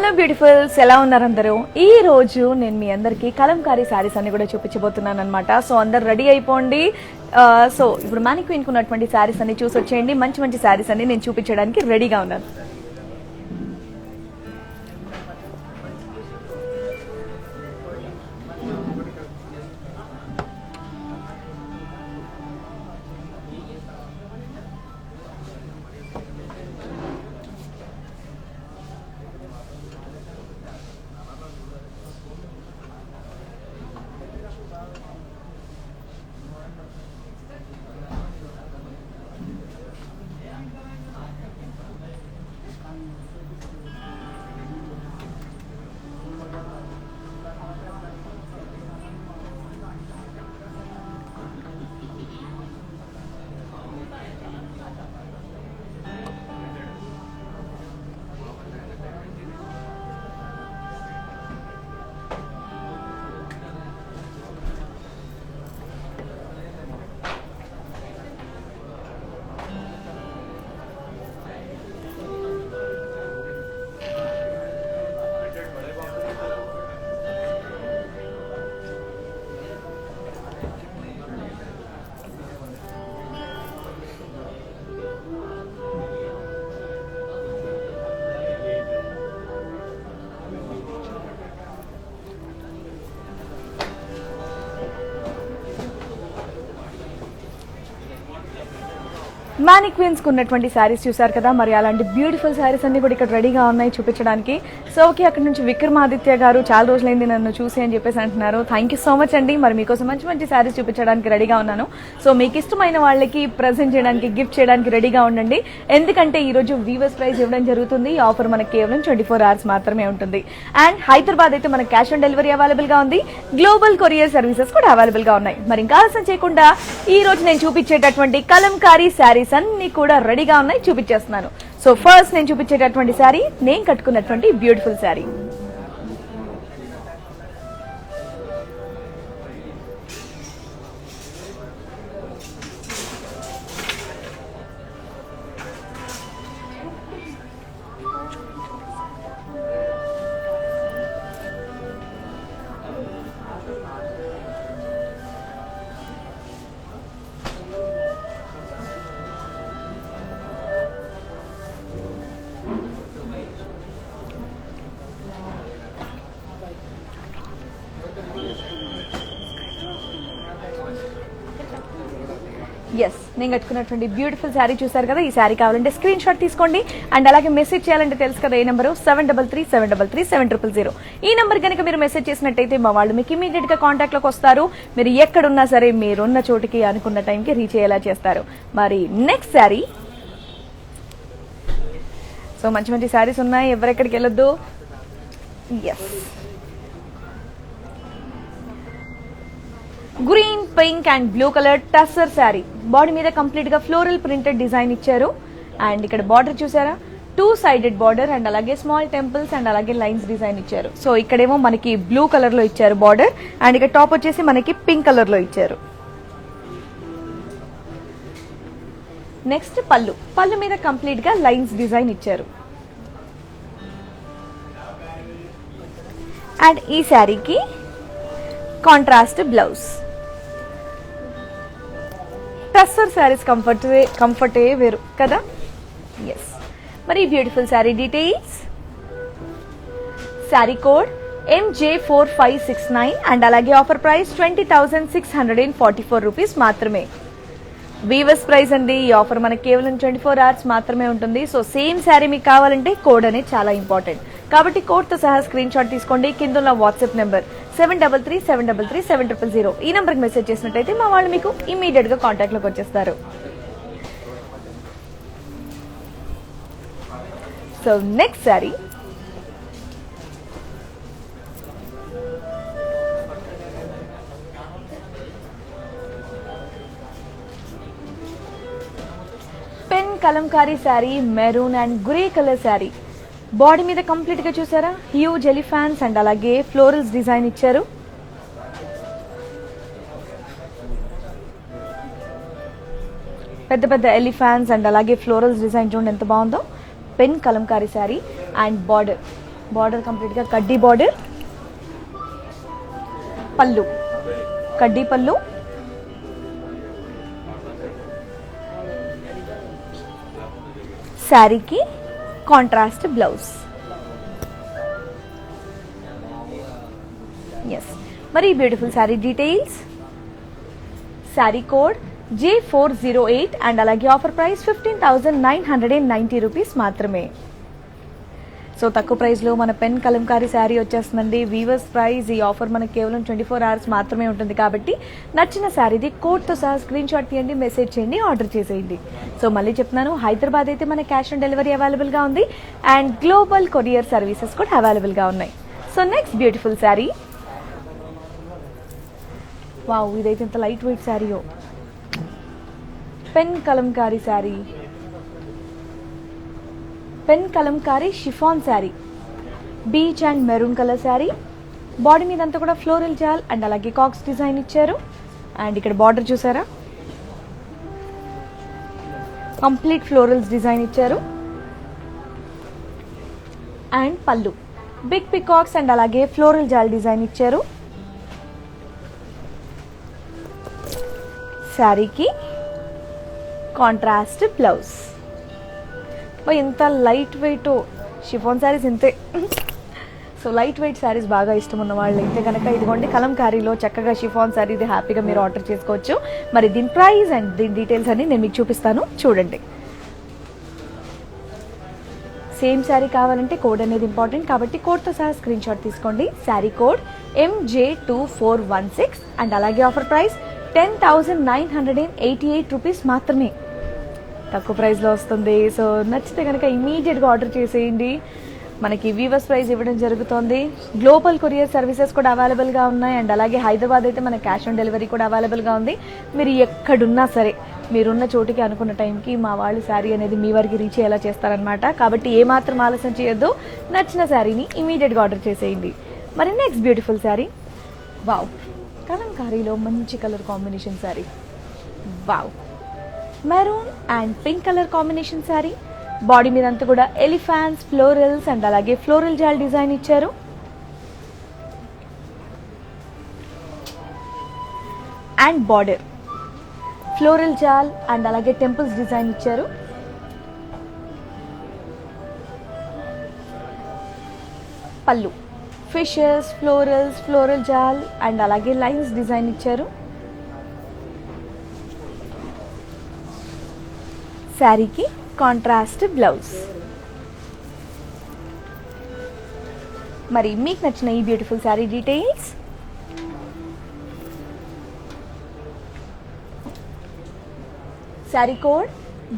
Hello beautifuls, ఎలా ఉన్నారు అందరూ? ఈ రోజు నేను మీ అందరికి కలంకారీ శారీస్ అన్ని కూడా చూపించబోతున్నాను అనమాట. సో అందరు రెడీ అయిపోండి. సో ఇప్పుడు మానిక్వీన్ ఉన్నటువంటి శారీస్ అన్ని చూసి వచ్చేయండి. మంచి మంచి శారీస్ అన్ని నేను చూపించడానికి రెడీగా ఉన్నాను. మానిక్వీన్స్ ఉన్నటువంటి శారీస్ చూసారు కదా, మరి అలాంటి బ్యూటిఫుల్ శారీస్ అన్ని కూడా ఇక్కడ రెడీగా ఉన్నాయి చూపించడానికి. సో ఓకే, అక్కడ నుంచి విక్రమాదిత్య గారు చాలా రోజులైంది నన్ను చూసి అని చెప్పేసి అంటున్నారు. థ్యాంక్ యూ సో మచ్ అండి. మరి మీకోసం మంచి మంచి శారీస్ చూపించడానికి రెడీగా ఉన్నాను. సో మీకు ఇష్టమైన వాళ్ళకి ప్రజెంట్ చేయడానికి, గిఫ్ట్ చేయడానికి రెడీగా ఉండండి. ఎందుకంటే ఈ రోజు వీవర్స్ ప్రైస్ ఇవ్వడం జరుగుతుంది. ఈ ఆఫర్ మనకి కేవలం 24 hours మాత్రమే ఉంటుంది. అండ్ హైదరాబాద్ అయితే మనకి క్యాష్ ఆన్ డెలివరీ అవైలబుల్ గా ఉంది. గ్లోబల్ కొరియర్ సర్వీసెస్ కూడా అవైలబుల్ గా ఉన్నాయి. మరి ఇంకా ఆలస్యం చేయకుండా ఈ రోజు నేను చూపించేటటువంటి కలంకారీ శారీస్ అన్ని కూడా రెడీగా ఉన్నాయి, చూపించేస్తున్నాను. సో ఫస్ట్ నేను చూపించేటటువంటి శారీ నేను కట్టుకున్నటువంటి బ్యూటిఫుల్ శారీ. ఎస్, నేను కట్టుకున్నటువంటి బ్యూటిఫుల్ శారీ చూసారు కదా. ఈ శారీ కావాలంటే స్క్రీన్ షాట్ తీసుకోండి. అండ్ అలాగే మెసేజ్ చేయాలంటే తెలుసు కదా, ఏ నెంబరు 7337337000. ఈ నెంబర్ కనుక మీరు మెసేజ్ చేసినట్టయితే మా వాళ్ళు మీకు ఇమీడియట్ గా కాంటాక్ట్ లోకి వస్తారు. మీరు ఎక్కడున్నా సరే మీరున్న చోటికి అనుకున్న టైంకి రీచ్ అయ్యేలా చేస్తారు. మరి నెక్స్ట్ శారీ. సో మంచి మంచి శారీస్ ఉన్నాయి, ఎవరెక్కడికి వెళ్ళొద్దు. Yes, green, pink and blue colour tussar sari. Body మీద కంప్లీట్ గా ఫ్లోరల్ ప్రింటెడ్ డిజైన్ ఇచ్చారు. అండ్ ఇక్కడ బార్డర్ చూసారా, 2-sided బార్డర్ అండ్ అలాగే స్మాల్ టెంపుల్స్ అండ్ అలాగే లైన్స్ డిజైన్ ఇచ్చారు. సో ఇక్కడేమో మనకి బ్లూ కలర్ లో ఇచ్చారు బార్డర్. అండ్ ఇక్కడ టాప్ వచ్చేసి మనకి పింక్ కలర్ లో ఇచ్చారు. నెక్స్ట్ పళ్ళు మీద కంప్లీట్ గా లైన్స్ డిజైన్ ఇచ్చారు. అండ్ ఈ శారీకి కాంట్రాస్ట్ బ్లౌజ్. టస్సర్ శారీస్ కంఫర్టే వేరు కదా. ఎస్, మరి beautiful sari details. Sari code MJ4569 and అలాగే ఆఫర్ ప్రైస్ 20,644 రూపీస్ మాత్రమే. వీవర్స్ ప్రైస్ అండి. ఈ ఆఫర్ మనకి కేవలం 24 hours మాత్రమే ఉంటుంది. సో సేమ్ శారీ మీకు కావాలంటే కోడ్ అనేది చాలా ఇంపార్టెంట్. కాబట్టి కోడ్ తో సహా స్క్రీన్ షాట్ తీసుకోండి. కింద ఉన్న వాట్సాప్ నెంబర్ 7337337000. ఈ నెంబర్ కి మెసేజ్ చేసినట్టయితే మా వాళ్ళు మీకు ఇమీడియట్ గా కాంటాక్ట్ లోకి వచ్చేస్తారు. So next sari. Pen Kalamkari sari, maroon and grey colour sari. Body మీద కంప్లీట్ గా చూసారా, హ్యూజ్ ఎలిఫాంట్స్ అండ్ అలాగే ఫ్లోరల్స్ డిజైన్ ఇచ్చారు. పెద్ద పెద్ద ఎలిఫాంట్స్ అండ్ అలాగే ఫ్లోరల్స్ డిజైన్ చూడండి ఎంత బాగుందో. Pen Kalamkari sari and border border కంప్లీట్గా కడ్డీ బార్డర్, పళ్ళు కడ్డీ పళ్ళు, శారీకి కాంట్రాస్ట్ బ్లౌజ్. ఎస్, మరి beautiful sari details. Sari code J408 and అలాగే ఆఫర్ ప్రైస్ 15,990 రూపీస్ మాత్రమే. సో తక్కువ ప్రైస్లో మన పెన్ కలంకారీ శారీ వచ్చేస్తుందండి. వీవర్స్ ప్రైస్ ఈ ఆఫర్ మనకి కేవలం 24 అవర్స్ మాత్రమే ఉంటుంది కాబట్టి నచ్చిన శారీది కోడ్తో సహా స్క్రీన్ షాట్ తీయండి, మెసేజ్ చేయండి, ఆర్డర్ చేసేయండి. సో మళ్ళీ చెప్తున్నాను, హైదరాబాద్ అయితే మన క్యాష్ ఆన్ డెలివరీ అవైలబుల్గా ఉంది అండ్ గ్లోబల్ కొరియర్ సర్వీసెస్ కూడా అవైలబుల్గా ఉన్నాయి. So next beautiful sari. Wow, ఇదైతే ఇంత లైట్ వెయిట్ శారీయో. Pen Kalamkari sari, pen Kalamkari chiffon sari, peach and maroon colour sari. Body మీద అంతా కూడా ఫ్లోరల్ జాల్ అండ్ అలాగే కాక్స్ డిజైన్ ఇచ్చారు. అండ్ ఇక్కడ బార్డర్ చూసారా, కంప్లీట్ ఫ్లోరల్స్ డిజైన్ ఇచ్చారు. అండ్ పళ్ళు బిగ్ పికాక్స్ అండ్ అలాగే ఫ్లోరల్ జాల్ డిజైన్ ఇచ్చారు. శారీకి కాంట్రాస్ట్ బ్లౌజ్. ఇంత లైట్ వెయిట్ షిఫాన్ శారీస్ ఇంతే. సో లైట్ వెయిట్ శారీస్ బాగా ఇష్టం ఉన్న వాళ్ళు అయితే కనుక ఇదిగోండి కలంకారీలో చక్కగా షిఫాన్ శారీ ఇది హ్యాపీగా మీరు ఆర్డర్ చేసుకోవచ్చు. మరి దీని ప్రైస్ అండ్ దీని డీటెయిల్స్ అన్ని నేను మీకు చూపిస్తాను, చూడండి. సేమ్ శారీ కావాలంటే కోడ్ అనేది ఇంపార్టెంట్ కాబట్టి కోడ్తో సహా స్క్రీన్ షాట్ తీసుకోండి. శారీ కోడ్ MJ2416 అండ్ అలాగే ఆఫర్ ప్రైస్ 10,988 రూపీస్ మాత్రమే. తక్కువ ప్రైస్లో వస్తుంది. సో నచ్చితే కనుక ఇమీడియట్గా ఆర్డర్ చేసేయండి. మనకి వీవర్స్ ప్రైస్ ఇవ్వడం జరుగుతుంది. గ్లోబల్ కొరియర్ సర్వీసెస్ కూడా అవైలబుల్గా ఉన్నాయి అండ్ అలాగే హైదరాబాద్ అయితే మన క్యాష్ ఆన్ డెలివరీ కూడా అవైలబుల్గా ఉంది. మీరు ఎక్కడున్నా సరే మీరున్న చోటికి అనుకున్న టైంకి మా వాళ్ళు శారీ అనేది మీ వరకు రీచ్ అయ్యేలా చేస్తారనమాట. కాబట్టి ఏమాత్రం ఆలస్యం చేయొద్దు, నచ్చిన శారీని ఇమీడియట్గా ఆర్డర్ చేసేయండి. మరి నెక్స్ట్ బ్యూటిఫుల్ శారీ. వావ్, కలంకారీలో మంచి colour combination sari. Wow, maroon and pink colour combination sari. Body మీద అంతా కూడా ఎలిఫాంట్స్, ఫ్లోరల్స్ అండ్ అలాగే ఫ్లోరల్ జాల్ డిజైన్ ఇచ్చారు. అండ్ బార్డర్ ఫ్లోరల్ జాల్ అండ్ అలాగే టెంపుల్స్ డిజైన్ ఇచ్చారు. పళ్ళు ఫిషెస్, ఫ్లోరల్స్, ఫ్లోరల్ జాల్ అండ్ అలాగే లైన్స్ డిజైన్ ఇచ్చారు. శారీకి కాంట్రాస్ట్ బ్లౌజ్. మరి మీకు నచ్చిన ఈ beautiful sari details. Sari code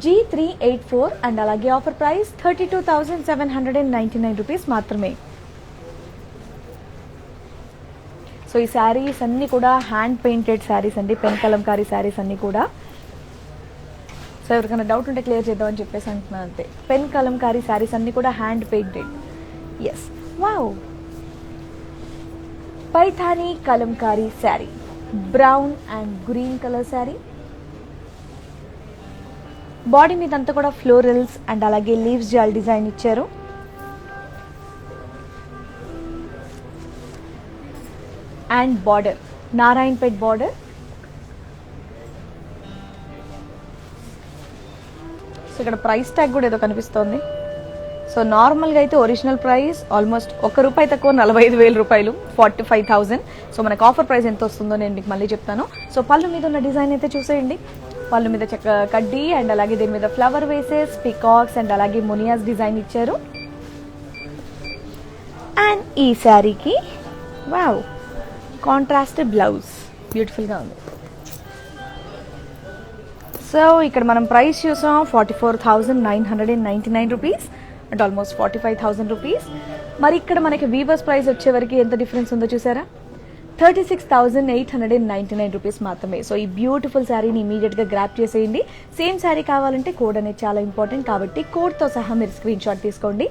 G384 and అలాగే ఆఫర్ ప్రైస్ 32,799 రూపీస్ మాత్రమే. సో ఈ శారీస్ అన్నీ కూడా హ్యాండ్ పెయింటెడ్ శారీస్ అండి, పెన్ కలంకారీ శారీస్ అన్నీ కూడా. సో ఎవరికైనా డౌట్ ఉంటే క్లియర్ చేద్దామని చెప్పేసి అంటున్నాను అంతే. పెన్ కలంకారీ శారీస్ అన్నీ కూడా hand painted. Yes, wow, Paithani Kalamkari sari, brown and green colour sari. Body మీద అంతా కూడా ఫ్లోరల్స్ అండ్ అలాగే లీవ్స్ జాల్ డిజైన్ ఇచ్చారు. And border Narayanpet border. So ఇక్కడ ప్రైస్ ట్యాగ్ కూడా ఏదో కనిపిస్తోంది. సో నార్మల్గా అయితే ఒరిజినల్ ప్రైస్ ఆల్మోస్ట్ ₹1 తక్కువ 45,000 రూపాయలు, 45,000. సో మనకు ఆఫర్ ప్రైస్ ఎంత వస్తుందో నేను మీకు మళ్ళీ చెప్తాను. సో పళ్ళు మీద ఉన్న డిజైన్ అయితే చూసేయండి. పళ్ళు మీద కడ్డీ అండ్ అలాగే దీని మీద ఫ్లవర్ వేసెస్, పికాక్స్ అండ్ అలాగే మునియాస్ డిజైన్ ఇచ్చారు. అండ్ ఈ శారీకి వావ్ కాంట్రాస్ట్ బ్లౌజ్ బ్యూటిఫుల్గా ఉంది. సో ఇక్కడ మనం ప్రైస్ చూసాం 44,999 రూపీస్ అంటే ఆల్మోస్ట్ 45,000 రూపీస్. మరి ఇక్కడ మనకి వీవర్స్ ప్రైస్ వచ్చేవరకు ఎంత డిఫరెన్స్ ఉందో చూసారా, 36,899 రూపీస్ మాత్రమే. సో ఈ బ్యూటిఫుల్ శారీని ఇమీడియట్గా గ్రాప్ చేసేయండి. సేమ్ శారీ కావాలంటే కోడ్ అనేది చాలా ఇంపార్టెంట్ కాబట్టి కోడ్తో సహా మీరు స్క్రీన్ షాట్ తీసుకోండి.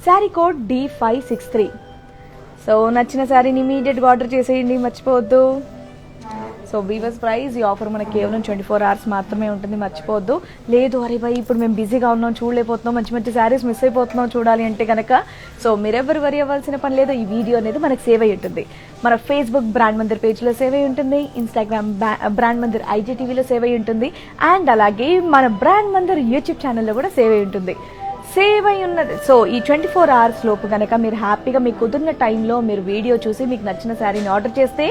Sari code D563. సో నచ్చిన శారీని ఇమీడియట్గా ఆర్డర్ చేసేయండి, మర్చిపోవద్దు. సో సో వీవర్స్ ప్రైస్ ఈ ఆఫర్ మనకి కేవలం 24 hours మాత్రమే ఉంటుంది, మర్చిపోవద్దు. లేదు అరే భయ్ ఇప్పుడు మేము బిజీగా ఉన్నాం చూడలేకపోతున్నాం, మంచి మంచి శారీస్ మిస్ అయిపోతున్నాం చూడాలి అంటే కనుక సో మీరెవరు వరి అవ్వాల్సిన పని లేదు. ఈ వీడియో అనేది మనకు సేవ్ అయ్యి ఉంటుంది. మన ఫేస్బుక్ బ్రాండ్ మందిర్ పేజ్లో సేవ్ అయ్యి ఉంటుంది, ఇన్స్టాగ్రామ్ బ్రాండ్ మందిర్ ఐజీటీవీలో సేవ్ అయ్యి ఉంటుంది, అండ్ అలాగే మన బ్రాండ్ మందిర్ యూట్యూబ్ ఛానల్లో కూడా సేవ్ అయ్యి ఉంటుంది. సేవ్ అయి ఉన్నది. సో ఈ 24 hours లోపు కనుక మీరు హ్యాపీగా మీకు కుదిరిన టైంలో మీరు వీడియో చూసి మీకు నచ్చిన శారీని ఆర్డర్ చేస్తే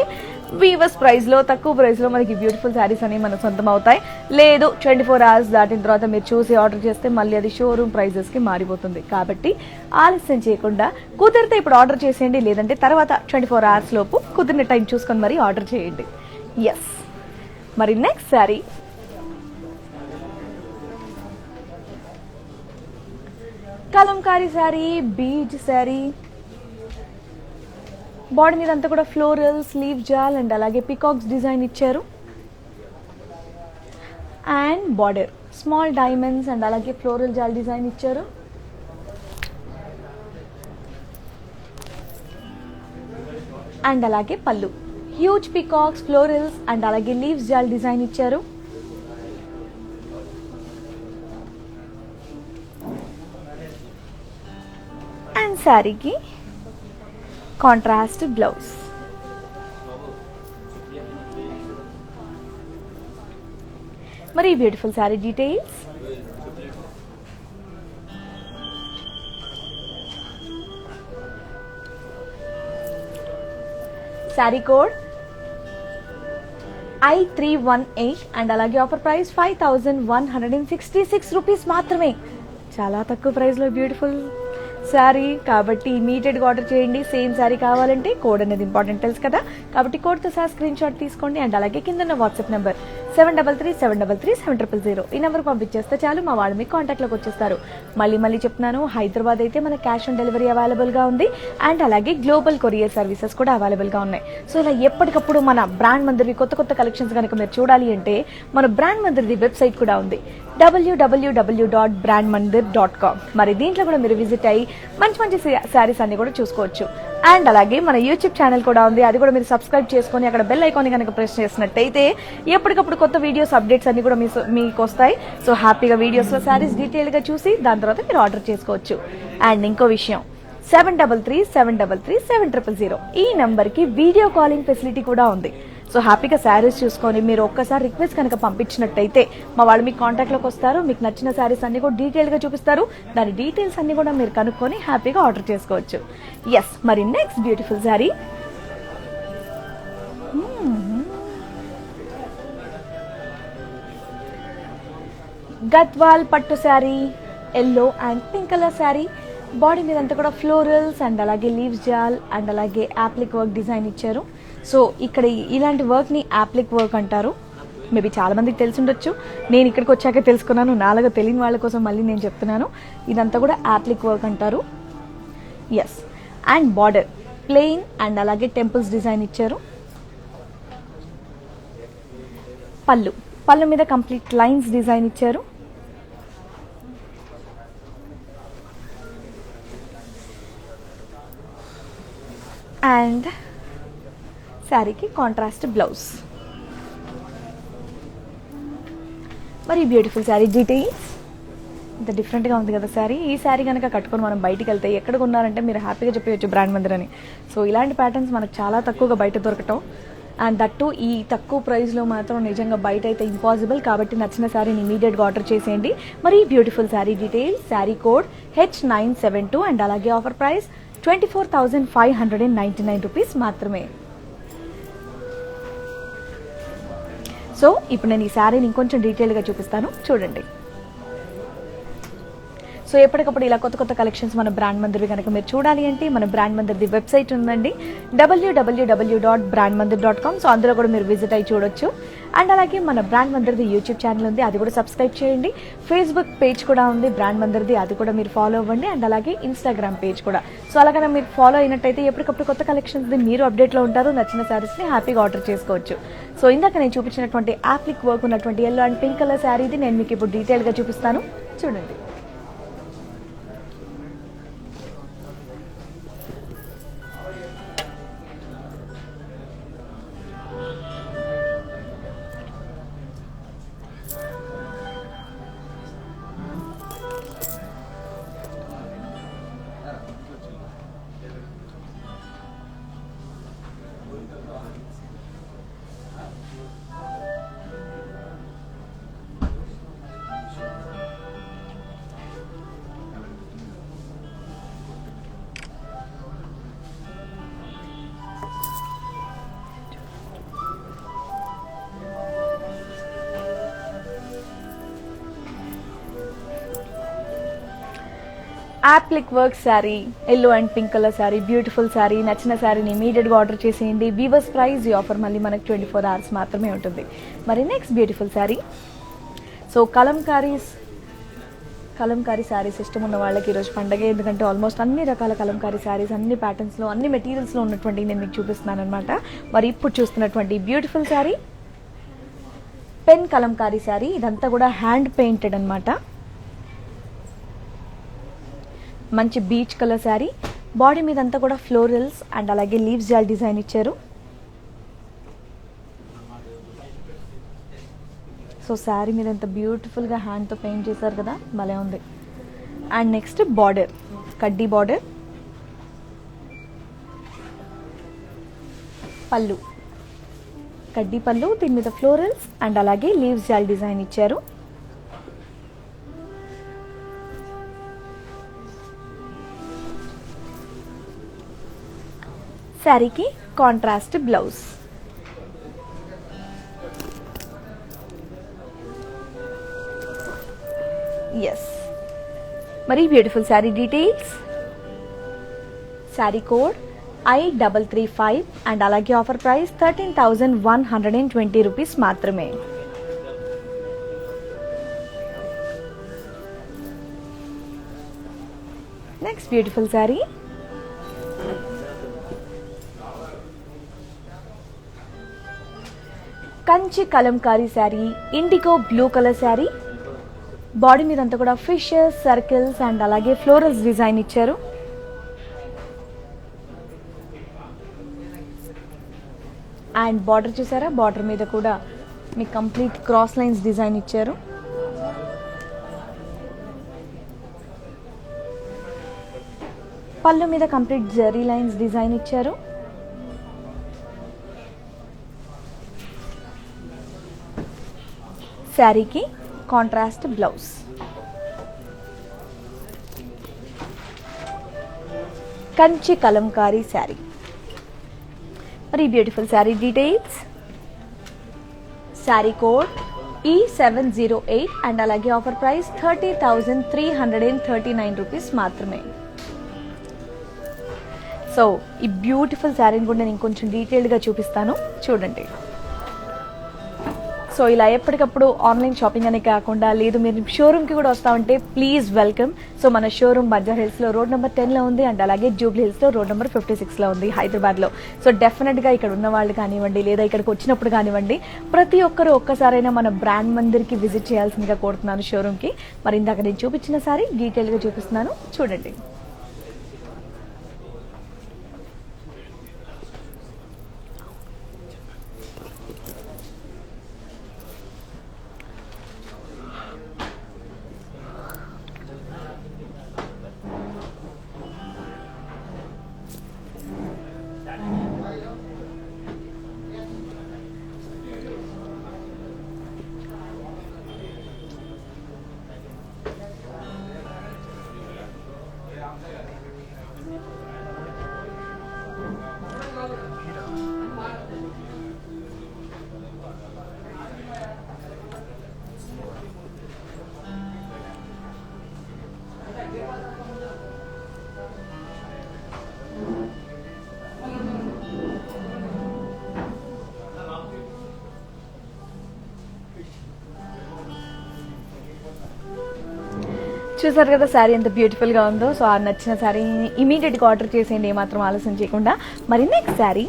వీవర్స్ ప్రైస్లో తక్కువ ప్రైస్లో మనకి బ్యూటిఫుల్ శారీస్ అనేవి మనకు సొంతం అవుతాయి. లేదు 24 hours దాటిన తర్వాత మీరు చూసి ఆర్డర్ చేస్తే మళ్ళీ అది షోరూమ్ ప్రైజెస్కి మారిపోతుంది. కాబట్టి ఆలస్యం చేయకుండా కుదిరితే ఇప్పుడు ఆర్డర్ చేసేయండి, లేదంటే తర్వాత 24 hours లోపు కుదిరిన టైం చూసుకొని మరి ఆర్డర్ చేయండి. ఎస్, మరి నెక్స్ట్ శారీ కలంకారీ శారీ, బీజ్ శారీ. బాడీ మీద అంతా కూడా ఫ్లోరల్ స్లీవ్ జాల్ అండ్ అలాగే పికాక్స్ డిజైన్ ఇచ్చారు. And border small diamonds and అలాగే ఫ్లోరల్ జాల్ డిజైన్ ఇచ్చారు. అండ్ అలాగే పళ్ళు హ్యూజ్ పికాక్స్ ఫ్లోరల్స్ అండ్ అలాగే లీవ్స్ జాల్ డిజైన్ ఇచ్చారు. అండ్ శారీకి కాంట్రాస్ట్ బ్లౌజ్. మరి beautiful sari details. Sari code I318 and అలాగే ఆఫర్ ప్రైస్ 5166 రూపీస్ మాత్రమే. చాలా తక్కువ ప్రైస్లో బ్యూటిఫుల్ శారీ కాబట్టి ఇమీడియట్గా ఆర్డర్ చేయండి. సేమ్ శారీ కావాలంటే కోడ్ అనేది ఇంపార్టెంట్ తెలుసు కదా, కాబట్టి కోడ్తో సహా స్క్రీన్ షాట్ తీసుకోండి. అండ్ అలాగే కింద వాట్సాప్ నెంబర్ 7337337000 ఈ నెంబర్ పంపించేస్తే చాలు, మా వాళ్ళు మీ కాంటాక్ట్లోకి వచ్చేస్తారు. మళ్ళీ చెప్తున్నాను, హైదరాబాద్ అయితే మన క్యాష్ ఆన్ డెలివరీ అవైలబుల్గా ఉంది, అండ్ అలాగే గ్లోబల్ కొరియర్ సర్వీసెస్ కూడా అవైలబుల్గా ఉన్నాయి. సో ఇలా ఎప్పటికప్పుడు మన బ్రాండ్ మందిర్వి కొత్త కలెక్షన్స్ కనుక మీరు చూడాలి అంటే మన బ్రాండ్ మందిర్ది వెబ్సైట్ కూడా ఉంది, www.brandmandir.com. మరి దీంట్లో కూడా మీరు విజిట్ అయ్యి మంచి శారీస్ అన్ని కూడా చూసుకోవచ్చు. అండ్ అలాగే మన యూట్యూబ్ ఛానల్ కూడా ఉంది, అది కూడా మీరు సబ్స్క్రైబ్ చేసుకొని అక్కడ బెల్ ఐకాన్ కనుక ప్రెస్ చేసినట్టయితే ఎప్పటికప్పుడు కొత్త వీడియోస్ అప్డేట్స్ అన్ని కూడా మీకు వస్తాయి. సో హ్యాపీగా వీడియోస్లో శారీస్ డీటెయిల్గా చూసి దాని తర్వాత మీరు ఆర్డర్ చేసుకోవచ్చు. అండ్ ఇంకో విషయం 7337337000 ఈ నెంబర్కి వీడియో కాలింగ్ ఫెసిలిటీ కూడా ఉంది. సో హ్యాపీగా శారీస్ చూసుకొని మీరు ఒక్కసారి రిక్వెస్ట్ కనుక పంపించినట్టయితే మా వాళ్ళు మీకు కాంటాక్ట్లోకి వస్తారు, మీకు నచ్చిన శారీస్ అన్ని కూడా డీటెయిల్గా చూపిస్తారు, దాని డీటెయిల్స్ అన్ని కూడా మీరు కనుక్కొని హ్యాపీగా ఆర్డర్ చేసుకోవచ్చు. ఎస్, మరి నెక్స్ట్ బ్యూటిఫుల్ శారీ గద్వాల్ పట్టు sari, yellow and pink colour sari. Body మీద అంతా కూడా ఫ్లోరల్స్ అండ్ అలాగే లీవ్స్ జాల్ అండ్ అలాగే యాప్లిక్ వర్క్ డిజైన్ ఇచ్చారు. సో ఇక్కడ ఇలాంటి వర్క్ని యాప్లిక్ వర్క్ అంటారు. మేబీ చాలా మందికి తెలిసి ఉండొచ్చు, నేను ఇక్కడికి వచ్చాక తెలుసుకున్నాను, నాలుగా తెలియని వాళ్ళ కోసం మళ్ళీ నేను చెప్తున్నాను. ఇదంతా కూడా యాప్లిక్ వర్క్ అంటారు. Yes, and border plain and అలాగే టెంపుల్స్ డిజైన్ ఇచ్చారు. పళ్ళు మీద కంప్లీట్ లైన్స్ డిజైన్ ఇచ్చారు. అండ్ శారీకి కాంట్రాస్ట్ బ్లౌజ్. మరి బ్యూటిఫుల్ శారీ డీటెయిల్స్. ఇంత డిఫరెంట్గా ఉంది కదా శారీ. ఈ శారీ కనుక కట్టుకొని మనం బయటికి వెళ్తే ఎక్కడ కొన్నారంటే మీరు హ్యాపీగా చెప్పవచ్చు బ్రాండ్ మందిర్ అని. సో ఇలాంటి ప్యాటర్న్స్ మనకు చాలా తక్కువగా బయట దొరకటం, అండ్ దట్టు ఈ తక్కువ ప్రైస్లో మాత్రం నిజంగా బయట అయితే ఇంపాసిబుల్. కాబట్టి నచ్చిన శారీని ఇమీడియట్గా ఆర్డర్ చేసేయండి. మరి beautiful sari details. Sari code H972 and అలాగే ఆఫర్ ప్రైస్ 24,599 రూపీస్ మాత్రమే. సో ఇప్పుడు నేను ఈ శారీని ఇంకొంచెం డీటెయిల్గా చూపిస్తాను, చూడండి. సో ఎప్పటికప్పుడు ఇలా కొత్త కలెక్షన్స్ మన బ్రాండ్ మందిర్వి కనుక మీరు చూడాలి అంటే మన బ్రాండ్ మందిర్ది వెబ్సైట్ ఉందండి, www.brandmandir.com. సో అందులో కూడా మీరు విజిట్ అయ్యి చూడొచ్చు. అండ్ అలాగే మన బ్రాండ్ మందిర్ది యూట్యూబ్ ఛానల్ ఉంది, అది కూడా సబ్స్క్రైబ్ చేయండి. ఫేస్బుక్ పేజ్ కూడా ఉంది బ్రాండ్ మందిర్ది, అది కూడా మీరు ఫాలో అవ్వండి. అండ్ అలాగే ఇన్స్టాగ్రామ్ పేజ్ కూడా. సో అలాగే మీరు ఫాలో అయినట్టయితే ఎప్పటికప్పుడు కొత్త కలెక్షన్స్ది మీరు అప్డేట్లో ఉంటారు, నచ్చిన శారీస్ని హ్యాపీగా ఆర్డర్ చేసుకోవచ్చు. సో ఇందాక నేను చూపించినటువంటి యాప్లిక్ వర్క్ ఉన్నటువంటి ఎల్లో అండ్ పింక్ కలర్ శారీది నేను మీకు ఇప్పుడు డీటెయిల్గా చూపిస్తాను, చూడండి. Appliqué work sari, yellow and pink colour sari, beautiful sari. నచ్చిన శారీని ఇమీడియట్గా ఆర్డర్ చేసేయండి. వీవర్స్ ప్రైస్ ఈ ఆఫర్ మళ్ళీ మనకు 24 hours మాత్రమే ఉంటుంది. మరి next beautiful sari. So Kalamkari saris ఇష్టం ఉన్న వాళ్ళకి ఈరోజు పండగే, ఎందుకంటే ఆల్మోస్ట్ అన్ని రకాల కలంకారీ శారీస్ అన్ని ప్యాటర్న్స్లో అన్ని మెటీరియల్స్లో ఉన్నటువంటి నేను మీకు చూపిస్తున్నాను అనమాట. మరి ఇప్పుడు చూస్తున్నటువంటి బ్యూటిఫుల్ శారీ పెన్ కలంకారీ శారీ. ఇదంతా కూడా హ్యాండ్ పెయింటెడ్ అనమాట. మంచి బీచ్ కలర్ శారీ. బాడీ మీద అంతా కూడా ఫ్లోరల్స్ అండ్ అలాగే లీవ్స్ జాల్ డిజైన్ ఇచ్చారు. సో శారీ మీద ఎంత బ్యూటిఫుల్గా హ్యాండ్తో పెయింట్ చేశారు కదా, భలే ఉంది. అండ్ నెక్స్ట్ బార్డర్, కడ్డీ బార్డర్. పళ్ళు, కడ్డీ పళ్ళు, దీని మీద ఫ్లోరల్స్ అండ్ అలాగే లీవ్స్ జాల్ డిజైన్ ఇచ్చారు. శారీకి కాంట్రాస్ట్ బ్లౌజ్. ఎస్, మరి beautiful sari details. Sari code I335 and అలాగే ఆఫర్ ప్రైస్ 13,120 రూపీస్ మాత్రమే. Next beautiful sari. Kanchi Kalamkari sari, IndiGo blue colour sari. Body మీద అంతా కూడా ఫిషెస్, సర్కిల్స్ అండ్ అలాగే ఫ్లోరల్స్ డిజైన్ ఇచ్చారు. అండ్ బార్డర్ చూసారా, బార్డర్ మీద కూడా మీకు కంప్లీట్ క్రాస్ లైన్స్ డిజైన్ ఇచ్చారు. పళ్ళు మీద కంప్లీట్ జరీ లైన్స్ డిజైన్ ఇచ్చారు. శారీకి కాంట్రాస్ట్ బ్లౌజ్. కంచి కలంకారీ శారీ. మరి beautiful sari details. Sari code E708 and అలాగే ఆఫర్ ప్రైస్ 30,339 రూపీస్ మాత్రమే. సో ఈ బ్యూటిఫుల్ శారీని కూడా నేను కొంచెం డీటెయిల్డ్గా చూపిస్తాను, చూడండి. సో ఇలా ఎప్పటికప్పుడు ఆన్లైన్ షాపింగ్ అనే కాకుండా, లేదు మీరు షోరూమ్కి కూడా వస్తా ఉంటే ప్లీజ్ వెల్కమ్. సో మన షోరూమ్ బంజారా హిల్స్లో రోడ్ నెంబర్ 10లో ఉంది అండ్ అలాగే జూబ్లీ హిల్స్లో రోడ్ నెంబర్ 56లో ఉంది, హైదరాబాద్లో. సో డెఫినెట్గా ఇక్కడ ఉన్న వాళ్ళు కానివ్వండి, లేదా ఇక్కడికి వచ్చినప్పుడు కానివ్వండి, ప్రతి ఒక్కరు ఒక్కసారైనా మన బ్రాండ్ మందిర్కి విజిట్ చేయాల్సిందిగా కోరుతున్నాను షోరూమ్కి. మరి ఇందాక నేను చూపించిన సారీ డీటెయిల్గా చూపిస్తున్నాను, చూడండి. చూసారు కదా శారీ ఎంత బ్యూటిఫుల్గా ఉందో. సో ఆ నచ్చిన శారీని ఇమీడియట్గా ఆర్డర్ చేసేయండి, ఏమాత్రం ఆలస్యం చేయకుండా. మరి next sari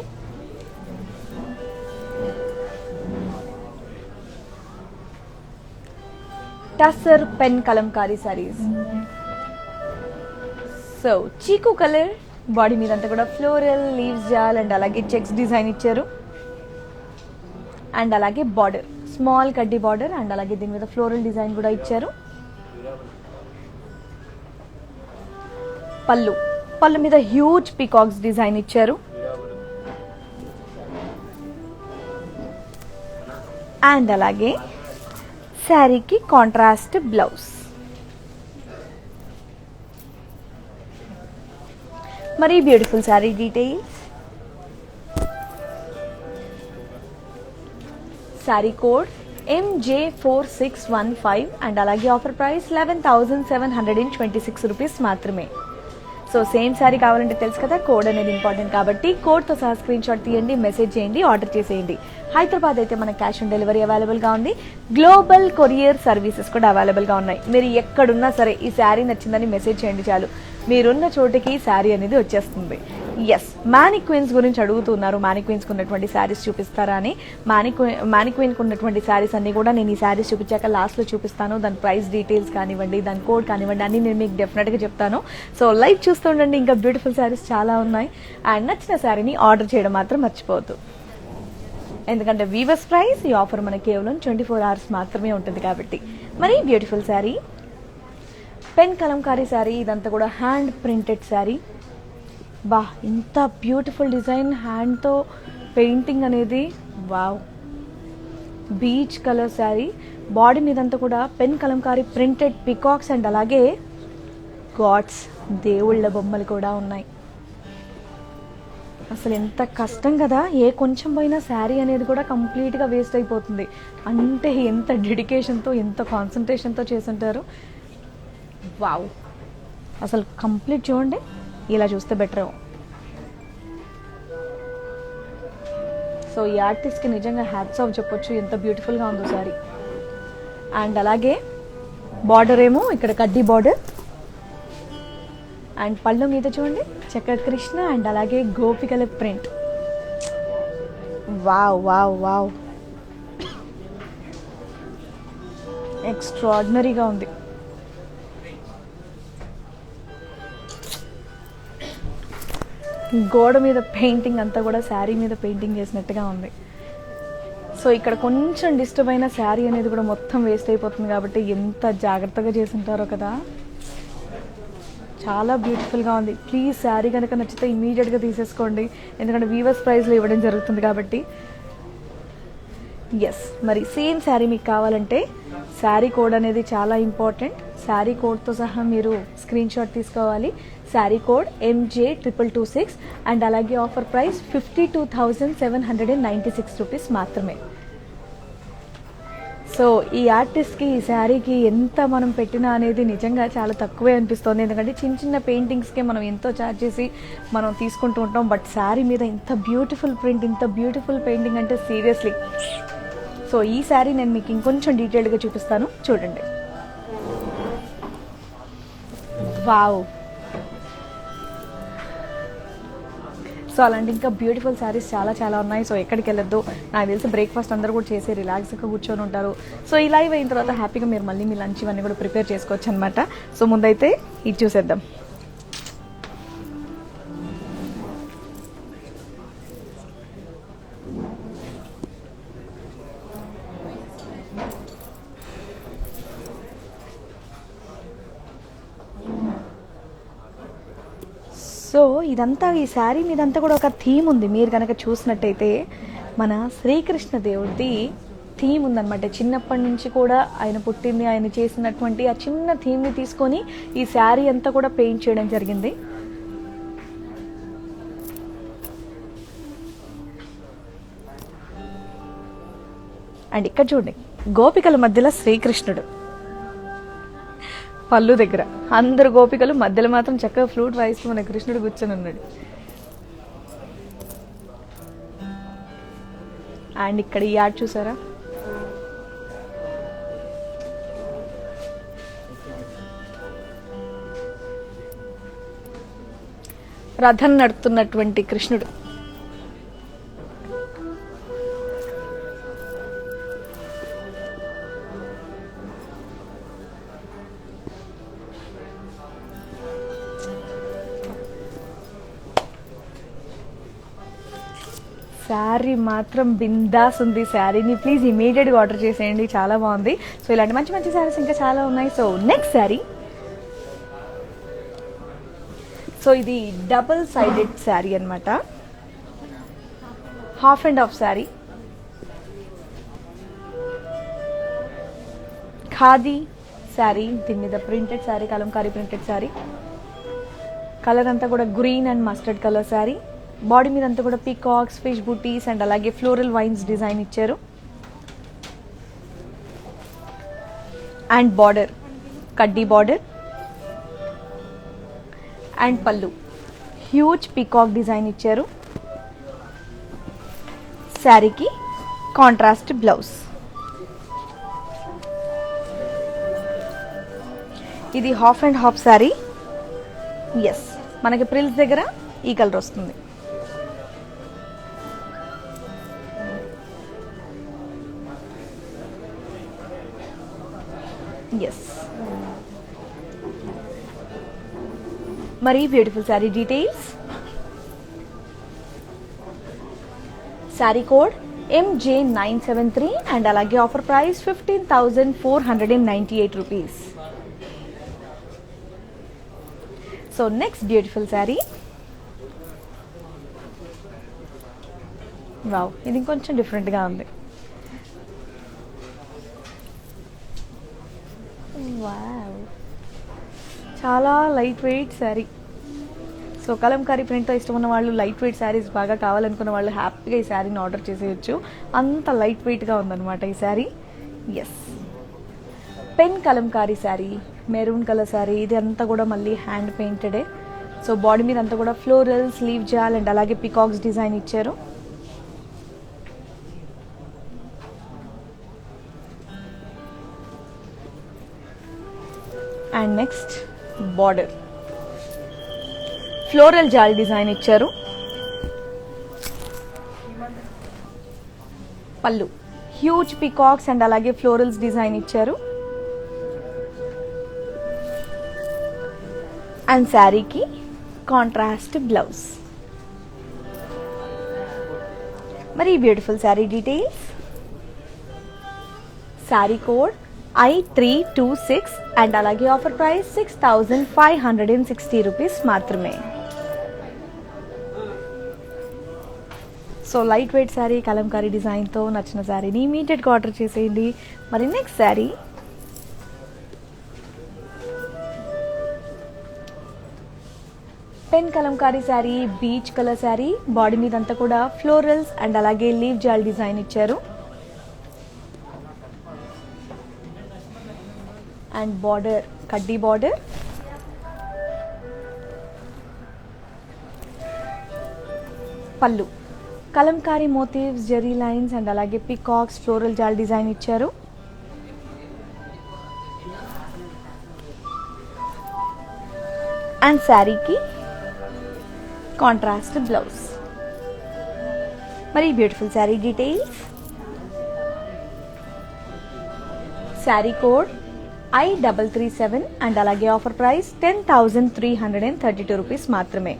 tussar pen Kalamkari saris. So చీకు కలర్, బాడీ మీద అంతా కూడా ఫ్లోరల్, లీవ్స్ జాల్ అండ్ అలాగే చెక్స్ డిజైన్ ఇచ్చారు. అండ్ అలాగే బార్డర్, స్మాల్ కడ్డీ బార్డర్ అండ్ అలాగే దీని మీద ఫ్లోరల్ డిజైన్ కూడా ఇచ్చారు. పళ్ళు మీద హ్యూజ్ పీకాక్స్ డిజైన్ ఇచ్చారు. అండ్ అలాగే శారీకి కాంట్రాస్ట్ బ్లౌజ్. మరి beautiful sari details. Sari code MJ4615 and అలాగే ఆఫర్ ప్రైస్ 11,726 రూపీస్ మాత్రమే. సో సేమ్ శారీ కావాలంటే తెలుసు కదా, కోడ్ అనేది ఇంపార్టెంట్ కాబట్టి కోడ్తో సహా స్క్రీన్ షాట్ తీయండి, మెసేజ్ చేయండి, ఆర్డర్ చేసేయండి. హైదరాబాద్ అయితే మన క్యాష్ ఆన్ డెలివరీ అవైలబుల్గా ఉంది. గ్లోబల్ కొరియర్ సర్వీసెస్ కూడా అవైలబుల్గా ఉన్నాయి. మీరు ఎక్కడున్నా సరే ఈ శారీ నచ్చిందని మెసేజ్ చేయండి చాలు, మీరున్న చోటికి శారీ అనేది వచ్చేస్తుంది. ఎస్, మ్యానిక్వీన్స్ గురించి అడుగుతున్నారు, మ్యానిక్వీన్స్కి ఉన్నటువంటి శారీస్ చూపిస్తారా అని. మ్యానిక్వీన్కి ఉన్నటువంటి శారీస్ అన్నీ కూడా నేను ఈ శారీస్ చూపించాక లాస్ట్లో చూపిస్తాను. దాని ప్రైస్ డీటెయిల్స్ కానివ్వండి, దాని కోడ్ కానివ్వండి, అన్నీ నేను మీకు డెఫినెట్గా చెప్తాను. సో లైవ్ చూస్తూ ఉండండి, ఇంకా బ్యూటిఫుల్ శారీస్ చాలా ఉన్నాయి. అండ్ నచ్చిన శారీని ఆర్డర్ చేయడం మాత్రం మర్చిపోవద్దు, ఎందుకంటే వీవర్స్ ప్రైస్ ఈ ఆఫర్ మనకి కేవలం 24 hours మాత్రమే ఉంటుంది కాబట్టి. మరి బ్యూటిఫుల్ శారీ, పెన్ కలంకారీ శారీ, ఇదంతా కూడా హ్యాండ్ ప్రింటెడ్ శారీ. బా, ఇంత బ్యూటిఫుల్ డిజైన్, హ్యాండ్తో పెయింటింగ్ అనేది, wow. Peach colour sari, body మీదంతా కూడా pen Kalamkari printed peacocks and అలాగే గాడ్స్, దేవుళ్ళ బొమ్మలు కూడా ఉన్నాయి. అసలు ఎంత కష్టం కదా, ఏ కొంచెం పోయినా శారీ అనేది కూడా కంప్లీట్గా వేస్ట్ అయిపోతుంది. అంటే ఎంత డెడికేషన్తో, ఎంత కాన్సన్ట్రేషన్తో చేసుంటారు. వావ్, అసలు కంప్లీట్ చూడండి, ఇలా చూస్తే బెటర్. సో ఈ ఆర్టిస్ట్కి నిజంగా హ్యాట్స్ ఆఫ్ చెప్పొచ్చు, ఎంత బ్యూటిఫుల్గా ఉందో సారీ. అండ్ అలాగే బార్డర్ ఏమో ఇక్కడ కడ్డీ బార్డర్, అండ్ పళ్ళు మీద చూడండి చక్కగా కృష్ణ అండ్ అలాగే గోపికల ప్రింట్. వావ్ వావ్ వావ్, ఎక్స్ట్రాడినరీగా ఉంది. గోడ మీద పెయింటింగ్ అంతా కూడా శారీ మీద పెయింటింగ్ చేసినట్టుగా ఉంది. సో ఇక్కడ కొంచెం డిస్టర్బ్ అయిన శారీ అనేది కూడా మొత్తం వేస్ట్ అయిపోతుంది కాబట్టి ఎంత జాగ్రత్తగా చేసి ఉంటారో కదా. చాలా బ్యూటిఫుల్గా ఉంది. ప్లీజ్ శారీ కనుక నచ్చితే ఇమీడియట్గా తీసేసుకోండి, ఎందుకంటే వీవర్స్ ప్రైస్లో ఇవ్వడం జరుగుతుంది కాబట్టి. ఎస్, మరి సేమ్ శారీ మీకు కావాలంటే శారీ కోడ్ అనేది చాలా ఇంపార్టెంట్. శారీ కోడ్తో సహా మీరు స్క్రీన్ షాట్ తీసుకోవాలి. శారీ కోడ్ MJ2226 అండ్ అలాగే ఆఫర్ ప్రైస్ 52,796 రూపీస్ మాత్రమే. సో ఈ ఆర్టిస్ట్కి, ఈ శారీకి ఎంత మనం పెట్టినా అనేది నిజంగా చాలా తక్కువే అనిపిస్తుంది, ఎందుకంటే చిన్న చిన్న పెయింటింగ్స్కే మనం ఎంతో ఛార్జ్ చేసి మనం తీసుకుంటూ ఉంటాం. బట్ శారీ మీద ఇంత బ్యూటిఫుల్ ప్రింట్, ఇంత బ్యూటిఫుల్ పెయింటింగ్ అంటే సీరియస్లీ. సో ఈ శారీ నేను మీకు ఇంకొంచెం డీటెయిల్డ్గా చూపిస్తాను, చూడండి. వావ్, సో అలాంటి ఇంకా బ్యూటిఫుల్ శారీస్ చాలా చాలా ఉన్నాయి. సో ఎక్కడికి వెళ్ళొద్దు, నాకు తెలిసి బ్రేక్ఫాస్ట్ అందరూ కూడా చేసి రిలాక్స్గా కూర్చొని ఉంటారు. సో ఈ లైవ్ అయిన తర్వాత హ్యాపీగా మీరు మళ్ళీ మీ లంచ్ ఇవన్నీ కూడా ప్రిపేర్ చేసుకోవచ్చు అనమాట. సో ముందైతే ఇది చూసేద్దాం. సో ఇదంతా, ఈ శారీ మీదంతా కూడా ఒక థీమ్ ఉంది. మీరు కనుక చూసినట్టయితే మన శ్రీకృష్ణ దేవుడిది థీమ్ ఉందన్నమాట. చిన్నప్పటి నుంచి కూడా ఆయన పుట్టింది, ఆయన చేసినటువంటి ఆ చిన్న థీమ్ని తీసుకొని ఈ శారీ అంతా కూడా పెయింట్ చేయడం జరిగింది. అండ్ ఇక్కడ చూడండి, గోపికల మధ్యలో శ్రీకృష్ణుడు, పళ్ళు దగ్గర అందరు గోపికలు, మధ్యలో మాత్రం చక్కగా ఫ్లూట్ వాయిస్తూ మన కృష్ణుడు కూర్చొని ఉన్నాడు. అండ్ ఇక్కడ ఈ యాడ్ చూసారా, రథం నడుతున్నటువంటి కృష్ణుడు. శారీ మాత్రం బిందాస్ ఉంది. శారీని ప్లీజ్ ఇమీడియట్గా ఆర్డర్ చేసేయండి, చాలా బాగుంది. సో ఇలాంటి మంచి మంచి శారీస్ ఇంకా చాలా ఉన్నాయి. సో నెక్స్ట్ శారీ, సో ఇది డబుల్ సైడెడ్ శారీ అనమాట, half and half sari, khadi sari, దీని మీద printed sari, Kalamkari printed sari. Colour అంతా కూడా green and mustard colour sari. Body మీద అంతా కూడా పీకాక్స్, ఫిష్ బూటీస్ అండ్ అలాగే ఫ్లోరల్ వైన్స్ డిజైన్ ఇచ్చారు. అండ్ బార్డర్ కడ్డీ బార్డర్ అండ్ పళ్ళు హ్యూజ్ పీకాక్ డిజైన్ ఇచ్చారు. శారీకి కాంట్రాస్ట్ బ్లౌజ్. ఇది half and half sari. Yes, మనకి ప్రిల్స్ దగ్గర ఈ కలర్ వస్తుంది. ఎస్, మరి beautiful sari details. Sari code MJ973 and అలాగే offer price 15,498 rupees. So next beautiful sari. Wow, ఇది కొంచెం డిఫరెంట్గా ఉంది. వావ్, చాలా light weight sari. So Kalamkari ప్రింట్తో ఇష్టం ఉన్న వాళ్ళు, లైట్ వెయిట్ శారీస్ బాగా కావాలనుకున్న వాళ్ళు హ్యాపీగా ఈ శారీని ఆర్డర్ చేసేయచ్చు. అంత లైట్ వెయిట్గా ఉందన్నమాట ఈ sari. Yes, pen Kalamkari sari, maroon colour sari. ఇది అంతా కూడా మళ్ళీ హ్యాండ్ పెయింటెడే. సో బాడీ మీద అంతా కూడా ఫ్లోరల్, స్లీవ్ జాల్ అండ్ అలాగే పికాక్స్ డిజైన్ ఇచ్చారు. అండ్ నెక్స్ట్ బార్డర్ ఫ్లోరల్ జాల్ డిజైన్ ఇచ్చారు. పళ్ళు హ్యూజ్ పికాక్స్ అండ్ అలాగే ఫ్లోరల్స్ డిజైన్ ఇచ్చారు. అండ్ శారీకి కాంట్రాస్ట్ బ్లౌజ్. మరి beautiful sari details. Sari code I326 and అలాగే ఆఫర్ ప్రైస్ 6,560 రూపీస్ మాత్రమే. So light weight sari, Kalamkari డిజైన్తో నచ్చిన శారీని ఇమీడియట్గా ఆర్డర్ చేసేయండి. మరి next sari. Pen Kalamkari sari, peach colour sari. Body మీద అంతా కూడా ఫ్లోరల్స్ అండ్ అలాగే లీవ్ జాల్ డిజైన్ ఇచ్చారు. అండ్ బార్డర్ కడ్డీ బార్డర్. పళ్ళు కలంకారీ మోటివ్స్, జెరీ లైన్స్ అండ్ అలాగే పికాక్స్, ఫ్లోరల్ జాల్ డిజైన్ ఇచ్చారు. అండ్ శారీకి కాంట్రాస్ట్ బ్లౌజ్. మరి beautiful sari details. Sari code I337 and అలాగే ఆఫర్ ప్రైస్ 10,332 రూపీస్ మాత్రమే.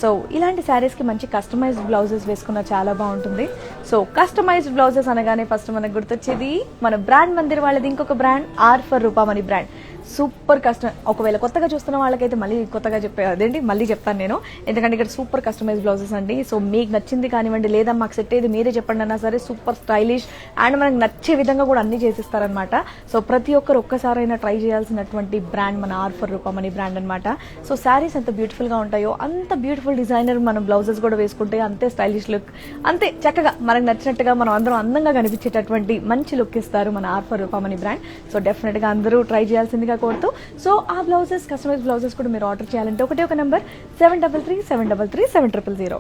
సో ఇలాంటి శారీస్కి మంచి కస్టమైజ్డ్ బ్లౌజెస్ వేసుకున్న చాలా బాగుంటుంది. సో కస్టమైజ్డ్ బ్లౌజెస్ అనగానే ఫస్ట్ మనకు గుర్తొచ్చేది మన బ్రాండ్ మందిర్ వాళ్ళది ఇంకొక brand R for Roopamani brand. Super customer. ఒకవేళ కొత్తగా చూస్తున్న వాళ్ళకైతే మళ్ళీ కొత్తగా అదేంటి మళ్ళీ చెప్తాను నేను, ఎందుకంటే ఇక్కడ సూపర్ కస్టమైజ్ బ్లౌజెస్ అండి. సో మీకు నచ్చింది కానివ్వండి, లేదా మాకు సెట్ అయ్యేది మీరే చెప్పండి అన్నా సరే సూపర్ స్టైలిష్ అండ్ మనకు నచ్చే విధంగా కూడా అన్ని చేసిస్తారనమాట. సో ప్రతి ఒక్కరు ఒక్కసారైనా ట్రై చేయాల్సినటువంటి బ్రాండ్ మన ఆర్ ఫర్ రూపామణి బ్రాండ్ అనమాట. సో శారీస్ ఎంత బ్యూటిఫుల్గా ఉంటాయో అంత బ్యూటిఫుల్ డిజైనర్ మనం బ్లౌజెస్ కూడా వేసుకుంటే అంతే స్టైలిష్ లుక్, అంతే చక్కగా మనకు నచ్చినట్టుగా మనం అందరం అందంగా కనిపించేటటువంటి మంచి లుక్ ఇస్తారు మన are for Roopamani brand. So డెఫినెట్గా అందరూ ట్రై చేయాల్సిందిగా కోరుతూ, సో ఆ బ్లౌజెస్ కస్టమైజ్ బ్లౌజెస్ కూడా మీరు ఆర్డర్ చేయాలంటే ఒకటే ఒక నెంబర్ 7337337000.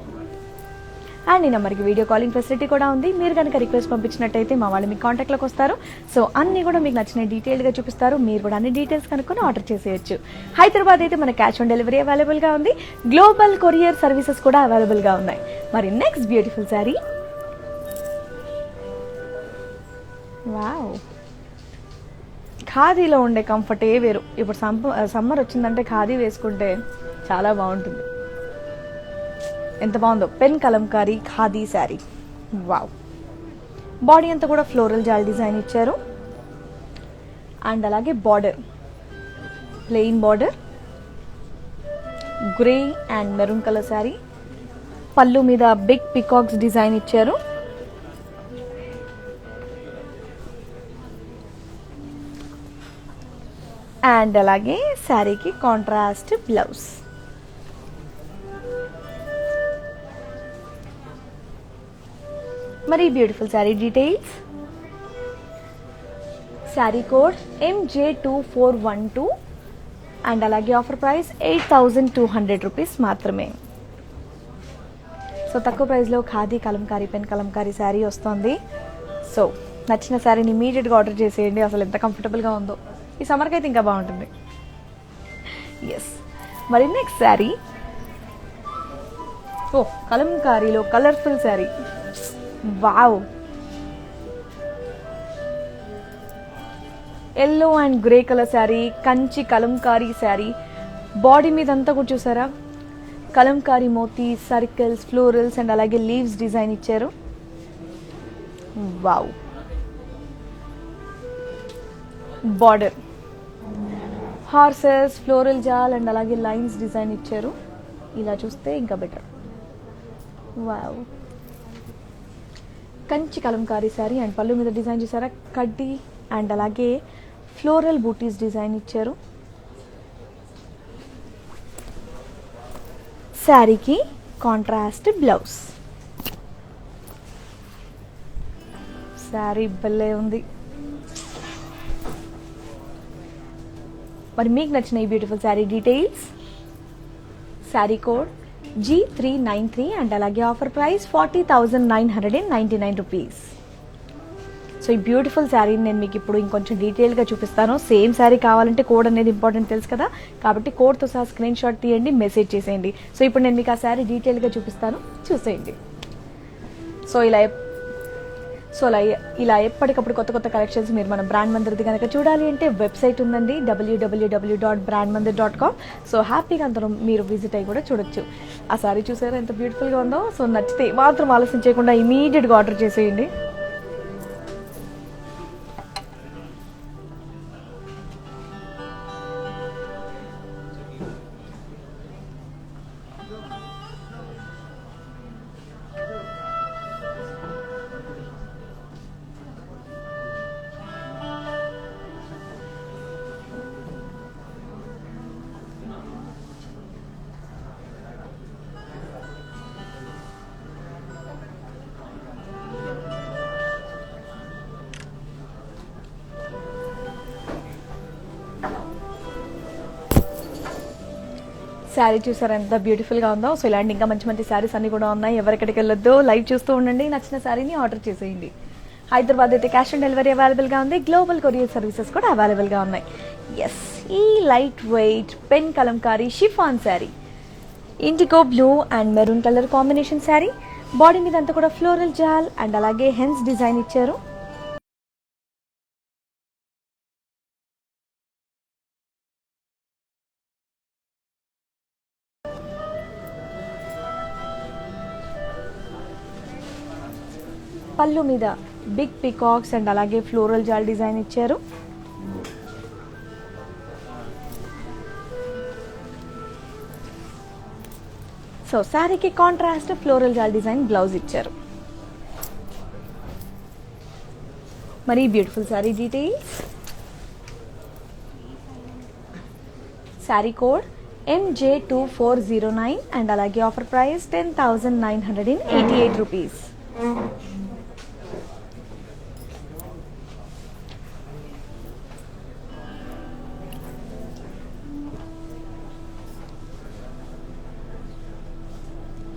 అండ్ ఈ నెంబర్కి వీడియో కాలింగ్ ఫెసిలిటీ కూడా ఉంది. మీరు కనుక రిక్వెస్ట్ పంపించినట్టయితే మా వాళ్ళు మీ కాంటాక్ట్లోకి వస్తారు. సో అన్ని కూడా మీకు నచ్చిన డీటెయిల్గా చూపిస్తారు. మీరు కూడా అన్ని డీటెయిల్స్ కనుక్కొని ఆర్డర్ చేసేయచ్చు. హైదరాబాద్ అయితే మన క్యాష్ ఆన్ డెలివరీ అవైలబుల్గా ఉంది. గ్లోబల్ కొరియర్ సర్వీసెస్ కూడా అవైలబుల్గా ఉన్నాయి. మరి నెక్స్ట్ బ్యూటిఫుల్ శారీ. వావ్, ఖాదీలో ఉండే కంఫర్టే వేరు. ఇప్పుడు సమ్మర్ వచ్చిందంటే ఖాదీ వేసుకుంటే చాలా బాగుంటుంది. ఎంత బాగుందో pen Kalamkari khadi sari. Wow, body అంతా కూడా ఫ్లోరల్ జాల్ డిజైన్ ఇచ్చారు. అండ్ అలాగే border plain border, grey and maroon colour sari. పళ్ళు మీద బిగ్ పికాక్స్ డిజైన్ ఇచ్చారు. అండ్ అలాగే శారీకి కాంట్రాస్ట్ బ్లౌజ్. మరి beautiful sari details. Sari code MJ2412 and అలాగే ఆఫర్ ప్రైస్ 8,200 రూపీస్ మాత్రమే. సో తక్కువ ప్రైస్లో ఖాదీ కలంకారీ పెన్ కలంకారీ శారీ వస్తుంది. సో నచ్చిన శారీని ఇమీడియట్గా ఆర్డర్ చేసేయండి. అసలు ఎంత కంఫర్టబుల్గా ఉందో, ఈ సమ్మర్కి అయితే ఇంకా బాగుంటుంది. ఎస్, మరి నెక్స్ట్ శారీ కలంకారీలో colourful sari. Wow, yellow and grey colour sari, Kanchi Kalamkari sari. Body మీద అంతా కూడా చూసారా కలంకారీ మోతీ, సర్కిల్స్, ఫ్లోరల్స్ అండ్ అలాగే లీవ్స్ డిజైన్ ఇచ్చారు. వావ్, బార్డర్ హార్సెస్, ఫ్లోరల్ జాల్ అండ్ అలాగే లైన్స్ డిజైన్ ఇచ్చారు. ఇలా చూస్తే ఇంకా better. Wow, Kanchi Kalamkari sari and పళ్ళు మీద డిజైన్ చూసారా కడ్డీ అండ్ అలాగే ఫ్లోరల్ బూటీస్ డిజైన్ ఇచ్చారు. శారీకి కాంట్రాస్ట్ బ్లౌజ్. శారీ భలే ఉంది. మరి మీకు నచ్చిన ఈ beautiful sari details, sari code G393 and అలాగే ఆఫర్ ప్రైస్ 40,999 రూపీస్. సో ఈ బ్యూటిఫుల్ శారీని నేను మీకు ఇప్పుడు ఇంకొంచెం డీటెయిల్గా చూపిస్తాను. సేమ్ శారీ కావాలంటే కోడ్ అనేది ఇంపార్టెంట్ తెలుసు కదా, కాబట్టి కోడ్తో సహా స్క్రీన్ షాట్ తీయండి, మెసేజ్ చేసేయండి. సో ఇప్పుడు నేను మీకు ఆ శారీ డీటెయిల్గా చూపిస్తాను, చూసేయండి. సో ఇలా ఎప్పటికప్పుడు కొత్త కొత్త కలెక్షన్స్ మీరు మన బ్రాండ్ మందిర్ది కనుక చూడాలి అంటే వెబ్సైట్ ఉందండి www.brandmandir.com. సో హ్యాపీగా అందరూ మీరు విజిట్ అయ్యి కూడా చూడొచ్చు. ఆ శారీ చూసారా ఎంత బ్యూటిఫుల్గా ఉందో. సో నచ్చితే మాత్రం ఆలస్యం చేయకుండా ఇమీడియట్గా ఆర్డర్ చేసేయండి. శారీ చూసారా ఎంత బ్యూటిఫుల్గా ఉందో. సో ఇలాంటి ఇంకా మంచి మంచి శారీస్ అన్ని కూడా ఉన్నాయి. ఎవరిక్కడికి వెళ్ళొద్దు, లైవ్ చూస్తూ ఉండండి. నచ్చిన శారీని ఆర్డర్ చేసేయండి. హైదరాబాద్ అయితే క్యాష్ ఆన్ డెలివరీ అవైలబుల్గా ఉంది. గ్లోబల్ కొరియర్ సర్వీసెస్ కూడా అవైలబుల్గా ఉన్నాయి. ఎస్, ఈ light weight pen Kalamkari chiffon sari, IndiGo blue and maroon colour combination sari. Body మీద అంతా కూడా ఫ్లోరల్ జాల్ అండ్ అలాగే హెన్స్ డిజైన్ ఇచ్చారు. పళ్ళు మీద బిగ్ పికాక్స్ అండ్ అలాగే ఫ్లోరల్ జాల్ డిజైన్ ఇచ్చారు. సో శారీకి కాంట్రాస్ట్ ఫ్లోరల్ జాల్ డిజైన్ బ్లౌజ్ ఇచ్చారు. మరి beautiful sari details, sari code MJ2409 and అలాగే offer price 10,988 rupees.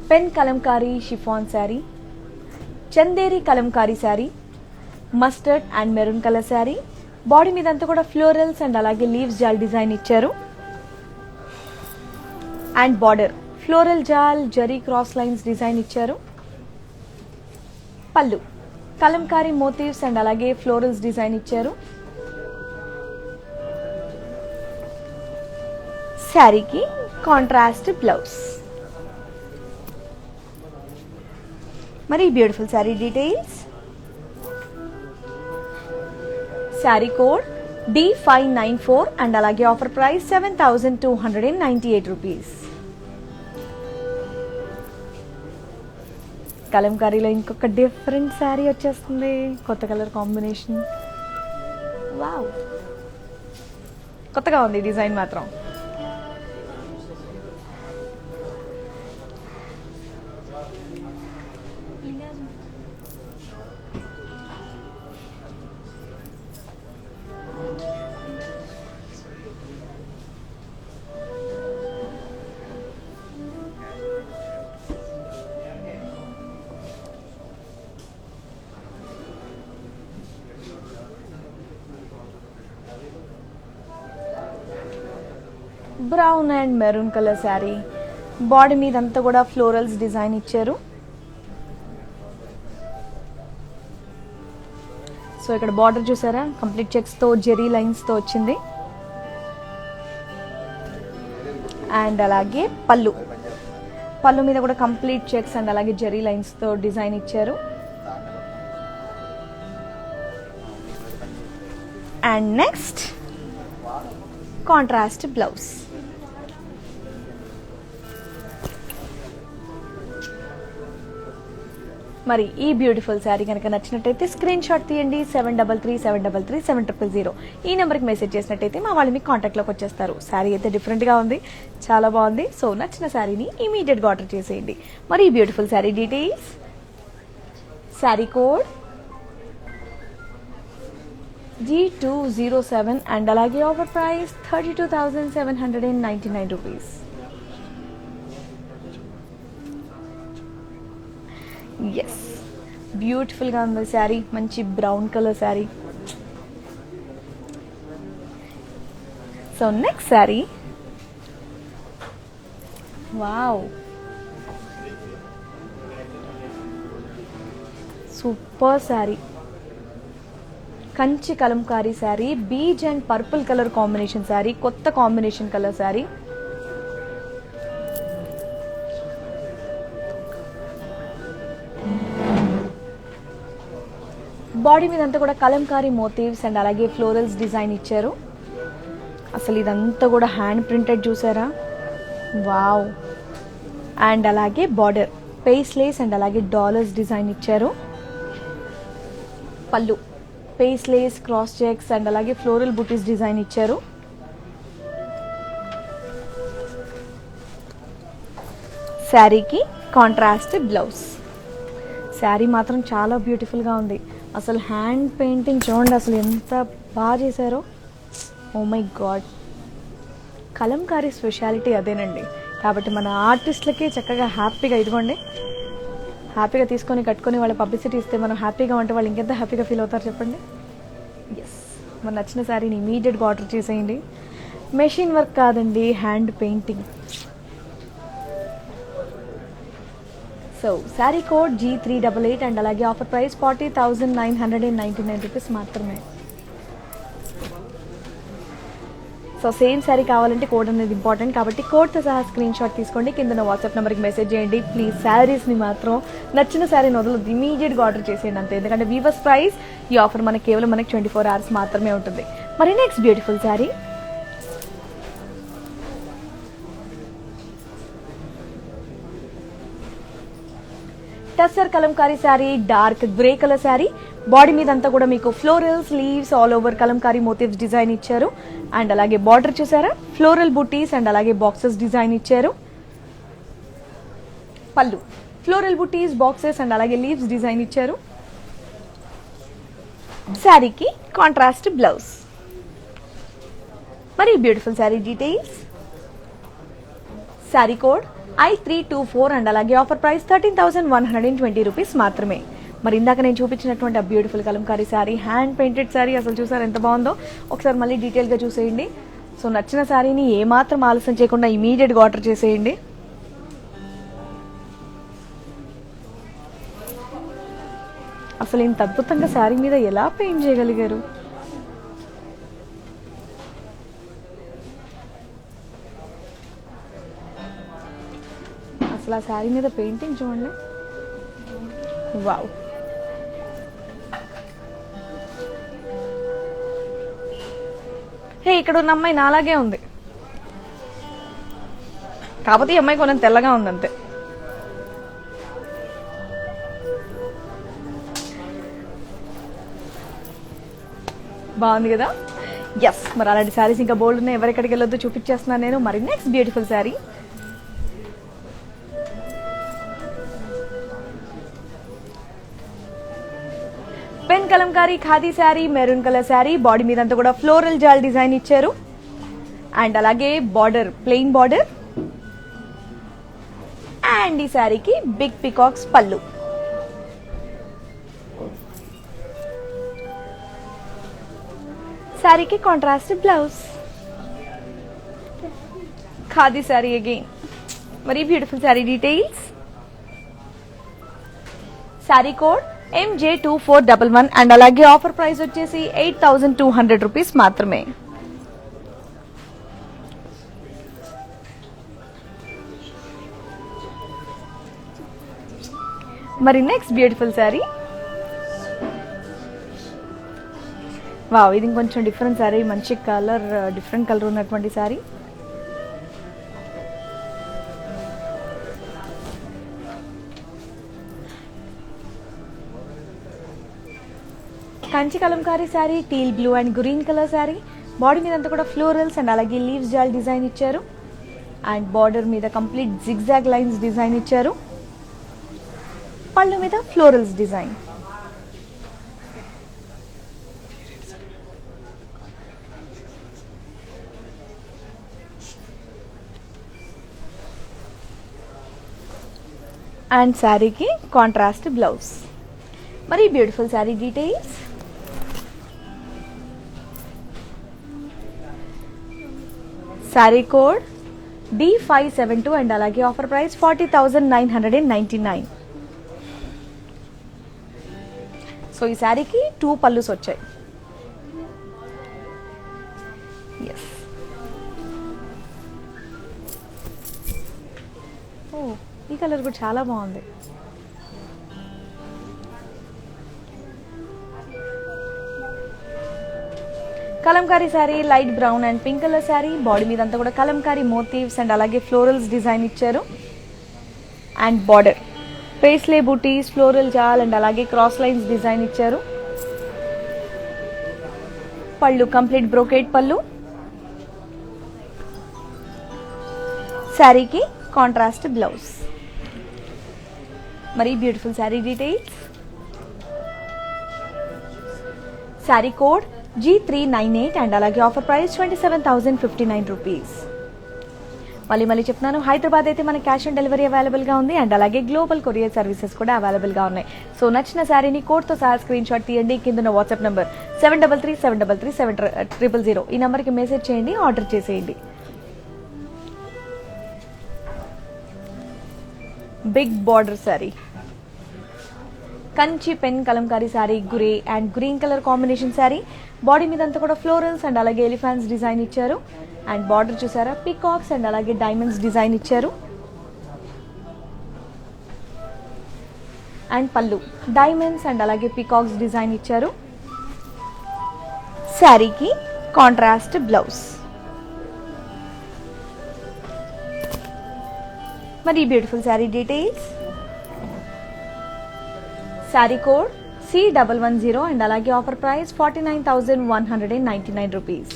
Pen Kalamkari chiffon sari, Chanderi Kalamkari sari, mustard and maroon colour sari. Body మీద అంతా కూడా ఫ్లోరల్స్ అండ్ అలాగే లీవ్స్ జాల్ డిజైన్ ఇచ్చారు. అండ్ బార్డర్ ఫ్లోరల్ జాల్ జరీ క్రాస్ లైన్స్ డిజైన్ ఇచ్చారు. పళ్ళు కలంకారీ మోటివ్స్ అండ్ అలాగే ఫ్లోరల్స్ డిజైన్ ఇచ్చారు. శారీకి కాంట్రాస్ట్ బ్లౌజ్. మరి beautiful sari details, sari code D594 and అలాగే ఆఫర్ ప్రైస్ 7,298 రూపీస్. కలంకారీలో ఇంకొక డిఫరెంట్ శారీ వచ్చేస్తుంది, కొత్త కలర్ కాంబినేషన్. వావ్, కొత్తగా ఉంది డిజైన్ మాత్రం. Brown and maroon colour sari. Body మీద అంతా కూడా ఫ్లోరల్స్ డిజైన్ ఇచ్చారు. సో ఇక్కడ బార్డర్ చూసారా, కంప్లీట్ చెక్స్తో జెరీ లైన్స్తో వచ్చింది. అండ్ అలాగే పళ్ళు మీద కూడా కంప్లీట్ చెక్స్ అండ్ అలాగే జెరీ లైన్స్తో డిజైన్ ఇచ్చారు. And next contrast blouse. మరి ఈ బ్యూటిఫుల్ శారీ కనుక నచ్చినట్టయితే స్క్రీన్ షాట్ తీయండి. 7337337000 ఈ నెంబర్కి మెసేజ్ చేసినట్టయితే మా వాళ్ళు మీకు కాంటాక్ట్లోకి వచ్చేస్తారు. శారీ అయితే డిఫరెంట్గా ఉంది, చాలా బాగుంది. సో నచ్చిన శారీని ఇమీడియట్గా ఆర్డర్ చేసేయండి. మరి ఈ beautiful sari details, sari code G207 and అలాగే ఆఫర్ ప్రైస్ 32,799 రూపీస్. ఎస్, బ్యూటిఫుల్గా ఉంది శారీ. మంచి brown colour sari. So next sari, wow, super sari. Kanchi Kalamkari sari, beige and purple colour combination sari, కొత్త కాంబినేషన్ కలర్ శారీ. బాడీ మీద అంతా కూడా కలంకారీ మోటివ్స్ అండ్ అలాగే ఫ్లోరల్స్ డిజైన్ ఇచ్చారు. అసలు ఇదంతా కూడా హ్యాండ్ ప్రింటెడ్ చూసారా, వావ్. అండ్ అలాగే బార్డర్ పేస్లేస్ అండ్ అలాగే డాలర్స్ డిజైన్ ఇచ్చారు. పళ్ళు పేస్లేస్, క్రాస్ చెక్స్ అండ్ అలాగే ఫ్లోరల్ బుటీస్ డిజైన్ ఇచ్చారు. శారీకి కాంట్రాస్ట్ బ్లౌజ్. శారీ మాత్రం చాలా బ్యూటిఫుల్గా ఉంది. అసలు హ్యాండ్ పెయింటింగ్ చూడండి, అసలు ఎంత బాగా చేశారో. Oh my god, Kalamkari speciality అదేనండి. కాబట్టి మన ఆర్టిస్టులకి చక్కగా హ్యాపీగా ఇదిగోండి, హ్యాపీగా తీసుకొని కట్టుకొని వాళ్ళ పబ్లిసిటీ ఇస్తే మనం హ్యాపీగా ఉంటే వాళ్ళు ఇంకెంత హ్యాపీగా ఫీల్ అవుతారు చెప్పండి. ఎస్, మన నచ్చిన శారీని ఇమీడియట్గా ఆర్డర్ చేసేయండి. మెషిన్ వర్క్ కాదండి, hand painting. So sari code G388 and అలాగే ఆఫర్ ప్రైస్ 40,999 రూపీస్ మాత్రమే. సో సేమ్ శారీ కావాలంటే కోడ్ అనేది ఇంపార్టెంట్, కాబట్టి కోడ్తో సహా స్క్రీన్ షాట్ తీసుకోండి. కింద వాట్సాప్ నెంబర్కి మెసేజ్ చేయండి. ప్లీజ్ శారీస్ని మాత్రం నచ్చిన శారీని వదలదు, ఇమీడియట్గా ఆర్డర్ చేసేయండి అంతే. ఎందుకంటే వీవర్స్ ప్రైస్ ఈ ఆఫర్ మనకి కేవలం 24 hours మాత్రమే ఉంటుంది. మరి next beautiful sari, tussar Kalamkari sari, dark grey colour sari. Body మీద అంతా కూడా మీకు florals, leaves, all over Kalamkari motifs design ఇచ్చారు. అండ్ అలాగే బార్డర్ చూసారా, ఫ్లోరల్ బుటీస్ అండ్ అలాగే బాక్సెస్ డిజైన్ ఇచ్చారు. పళ్ళు ఫ్లోరల్ బుటీస్, బాక్సెస్ అండ్ అలాగే లీవ్స్ డిజైన్ ఇచ్చారు. శారీకి కాంట్రాస్ట్ బ్లౌజ్. మరి beautiful sari details, sari code I324 and అలాగే ఆఫర్ ప్రైస్ 13,120 రూపీస్ మాత్రమే. మరి ఇందాక నేను చూపించినటువంటి ఆ beautiful Kalamkari sari, hand painted sari అసలు చూసారు ఎంత బాగుందో. ఒకసారి మళ్ళీ డీటెయిల్గా చూసేయండి. సో నచ్చిన శారీని ఏమాత్రం ఆలస్యం చేయకుండా ఇమీడియట్గా ఆర్డర్ చేసేయండి. అసలు ఇంత అద్భుతంగా శారీ మీద ఎలా పెయింట్ చేయగలిగారు? అసలు ఆ శారీ మీద పెయింటింగ్ చూడండి, వావ్. హే, ఇక్కడ ఉన్న అమ్మాయి నాలాగే ఉంది, కాకపోతే ఈ అమ్మాయి కొంచెం తెల్లగా ఉంది అంతే. బాగుంది కదా? ఎస్, మరి అలాంటి శారీస్ ఇంకా బోల్డ్ ఉన్నాయి, ఎవరెక్కడికి వెళ్ళొద్దు చూపించేస్తున్నాను నేను. మరి next beautiful sari, pen Kalamkari khadi sari, maroon colour sari. Body మీద అంతా కూడా ఫ్లోరల్ జాల్ డిజైన్ ఇచ్చారు. అండ్ అలాగే బార్డర్ ప్లెయిన్ బార్డర్. అండ్ ఈ శారీకి బిగ్ పికాక్స్ పళ్ళు. శారీకి contrast blouse. Khadi sari again. Very beautiful sari details. Sari code MJ2411 and అలాగే ఆఫర్ ప్రైస్ వచ్చేసి 8,200 రూపీస్ మాత్రమే. మరి నెక్స్ట్ బ్యూటిఫుల్ శారీ. వావ్, ఇది ఇంకొంచెం డిఫరెంట్ శారీ, మంచి కలర్, డిఫరెంట్ కలర్ ఉన్నటువంటి sari. Kanchi Kalamkari sari, teal blue and green colour sari. Body మీద అంతా కూడా ఫ్లోరల్స్ అండ్ అలాగే లీవ్స్ జాల్ డిజైన్ ఇచ్చారు. అండ్ బార్డర్ మీద కంప్లీట్ జిగ్జాగ్ లైన్స్ డిజైన్ ఇచ్చారు. పళ్ళు మీద ఫ్లోరల్స్ డిజైన్. అండ్ శారీకి కాంట్రాస్ట్ బ్లౌజ్. మరి beautiful sari details. Sari code D572 and అలాగే ఆఫర్ ప్రైస్ 40,999. సో ఈ శారీకి 2 పళ్ళుస్ వచ్చాయి. ఎస్. ఓ, ఈ కలర్ కూడా చాలా బాగుంది. Kalamkari sari, light brown and pink colour sari. Body మీద అంతా కూడా కలంకారీ మోటివ్స్ అండ్ అలాగే ఫ్లోరల్స్ డిజైన్ ఇచ్చారు. అండ్ బార్డర్ పేస్లే బూటీస్, ఫ్లోరల్ జాల్ అండ్ అలాగే క్రాస్ లైన్స్ డిజైన్ ఇచ్చారు. పళ్ళు కంప్లీట్ బ్రోకేడ్ పళ్ళు. శారీకి కాంట్రాస్ట్ బ్లౌజ్. మరి beautiful sari details. Sari code G398 and అలాగే ఆఫర్ ప్రైస్ 27,059 రూపీస్. మళ్ళీ చెప్తున్నాను, హైదరాబాద్ అయితే మన క్యాష్ ఆన్ డెలివరీ అవైలబుల్గా ఉంది అండ్ అలాగే గ్లోబల్ కొరియర్ సర్వీసెస్ కూడా అవైలబుల్గా ఉన్నాయి. సో నచ్చిన శారీని కోడ్తో సహా స్క్రీన్ షాట్ తీయండి. కింద వాట్సాప్ నెంబర్ 7337337000 ఈ నెంబర్కి మెసేజ్ చేయండి, ఆర్డర్ చేసేయండి. Big border sari, Kanchi pen Kalamkari sari, grey and green colour combination sari. Body మీద అంతా కూడా ఫ్లోరల్స్ అండ్ అలాగే ఎలిఫాంట్స్ డిజైన్ ఇచ్చారు. అండ్ బార్డర్ చూసారా, పీకాక్స్ అండ్ అలాగే డైమండ్స్ డిజైన్ ఇచ్చారు. అండ్ పళ్ళు డైమండ్స్ అండ్ అలాగే పీకాక్స్ డిజైన్ ఇచ్చారు. శారీకి కాంట్రాస్ట్ బ్లౌజ్. మరి beautiful sari details. Sari code C110 and అలాగే offer price 49,199 rupees.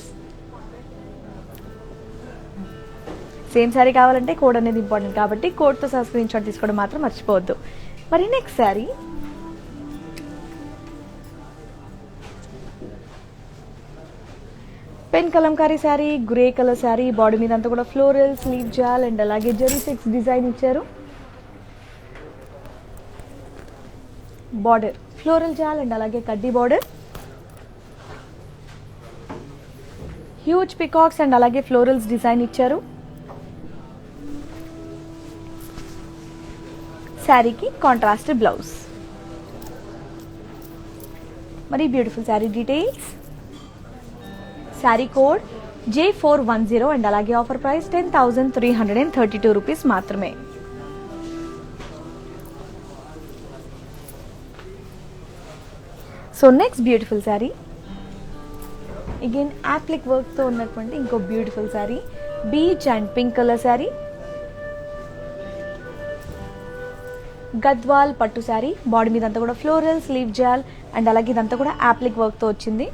Same sari కావాలంటే కోడ్ అనేది ఇంపార్టెంట్ కాబట్టి కోడ్తో సహా స్క్రీన్ షాట్ తీసుకోవడం మాత్రం మర్చిపోవద్దు. మరి next sari pen Kalamkari sari, grey colour sari. Body మీద అంతా కూడా ఫ్లోరల్, స్లీవ్ జాల్ అండ్ అలాగే జెరీ చెక్స్ డిజైన్ ఇచ్చారు. బార్డర్ ఫ్లోరల్ జాల్ అండ్ అలాగే కడ్డీ బార్డర్. హ్యూజ్ పికాక్స్ అండ్ అలాగే ఫ్లోరల్స్ డిజైన్ ఇచ్చారు. శారీకి కాంట్రాస్ట్ బ్లౌజ్. మరి beautiful sari details. Sari code J410 and అలాగే ఆఫర్ ప్రైస్ 10,332 రూపీస్ మాత్రమే. So next beautiful sari, again appliqué వర్క్తో ఉన్నటువంటి ఇంకో beautiful sari, peach and pink colour sari. Gadwal పట్టు శారీ. బాడీ మీద అంతా కూడా ఫ్లోరల్, స్లీవ్ జాల్ అండ్ అలాగే ఇదంతా కూడా యాప్లిక్ వర్క్తో వచ్చింది.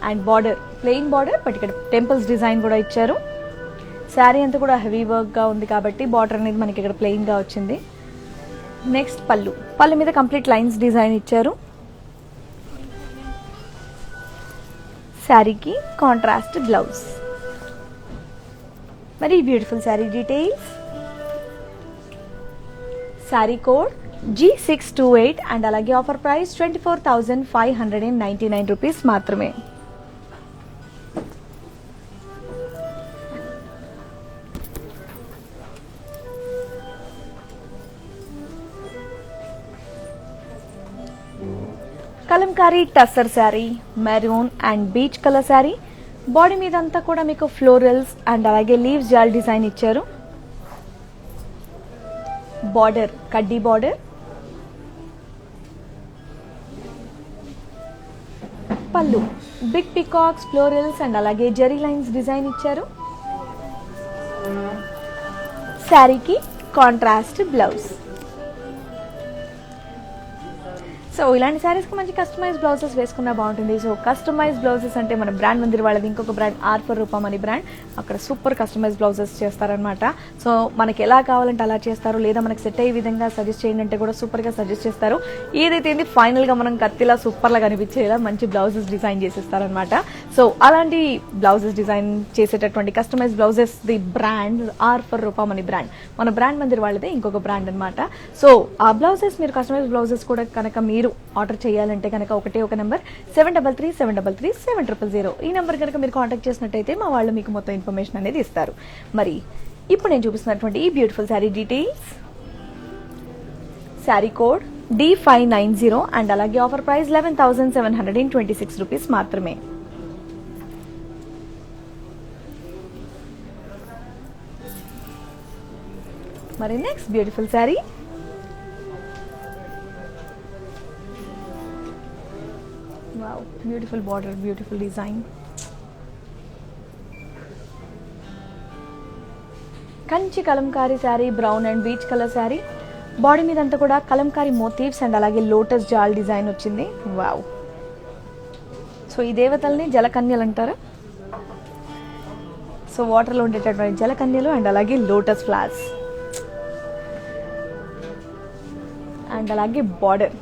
And border plain border, but ఇక్కడ టెంపుల్స్ డిజైన్ కూడా ఇచ్చారు. శారీ అంతా కూడా హెవీ వర్క్గా ఉంది కాబట్టి బార్డర్ అనేది మనకి ఇక్కడ ప్లెయిన్గా వచ్చింది. నెక్స్ట్ పళ్ళు మీద కంప్లీట్ లైన్స్ డిజైన్ ఇచ్చారు. శారీకి కాంట్రాస్ట్ బ్లౌజ్. మరి beautiful sari details. Sari code G628 and అలాగే ఆఫర్ ప్రైస్ 24,599 రూపీస్ మాత్రమే. Kalamkari tussar sari, maroon and peach colour sari. Body మీద అంతా కూడా మీకు ఫ్లోరల్స్ అండ్ అలాగే లీవ్స్ జాల్ డిజైన్ ఇచ్చారు. బార్డర్ కడ్డీ బార్డర్. పళ్ళు బిగ్ పికాక్స్, ఫ్లోరల్స్ అండ్ అలాగే జెరీ లైన్స్ డిజైన్ ఇచ్చారు. శారీకి కాంట్రాస్ట్ బ్లౌజ్. సో ఇలాంటి శారీస్కి మంచి కస్టమైజ్ బ్లౌజెస్ వేసుకున్నా బాగుంటుంది. సో కస్టమైజ్ బ్లౌజెస్ అంటే మన బ్రాండ్ మందిర్ వాళ్ళది ఇంకొక బ్రాండ్ ఆర్ఫర్ రూపం అని బ్రాండ్, అక్కడ సూపర్ కస్టమైజ్ బ్లౌజెస్ చేస్తారనమాట. సో మనకి ఎలా కావాలంటే అలా చేస్తారు, లేదా మనకి సెట్ అయ్యే విధంగా సజెస్ట్ చేయండి అంటే కూడా సూపర్గా సజెస్ట్ చేస్తారు. ఏదైతే ఏంది ఫైనల్గా మనం కత్తిలా సూపర్లా కనిపించేలా మంచి బ్లౌజెస్ డిజైన్ చేసిస్తారనమాట. సో అలాంటి బ్లౌజెస్ డిజైన్ చేసేటటువంటి కస్టమైజ్ బ్లౌజెస్ ది బ్రాండ్ ఆర్ఫర్ రూపం అని బ్రాండ్, మన బ్రాండ్ మందిర్ వాళ్ళదే ఇంకొక బ్రాండ్ అనమాట. సో ఆ బ్లౌజెస్ మీరు కస్టమైజ్ బ్లౌజెస్ కూడా కనుక మీరు ఆర్డర్ చేయాలంటే కనుక ఒకటే ఒక నెంబర్ 7337337000. ఈ నెంబర్ కనుక మీరు కాంటాక్ట్ చేసినట్టయితే మా వాళ్ళు మీకు మొత్తం ఇన్ఫర్మేషన్ అనేది ఇస్తారు. మరి ఇప్పుడు నేను చూపిస్తున్నటువంటి ఈ beautiful sari details. Sari code D590 and అలాగే ఆఫర్ ప్రైస్ 11,726 రూపీస్ మాత్రమే. మరి next beautiful sari. Wow, beautiful border, beautiful design. Kanchi Kalamkari sari, brown and peach colour sari. Body మీద అంతా కూడా కలంకారీ మోటివ్స్ అండ్ అలాగే లోటస్ జాల్ డిజైన్ వచ్చింది. వావ్. సో ఈ దేవతల్ని జలకన్యలు అంటారు. సో వాటర్లో ఉండేటటువంటి జలకన్యలు అండ్ అలాగే లోటస్ ఫ్లవర్స్ అండ్ అలాగే బార్డర్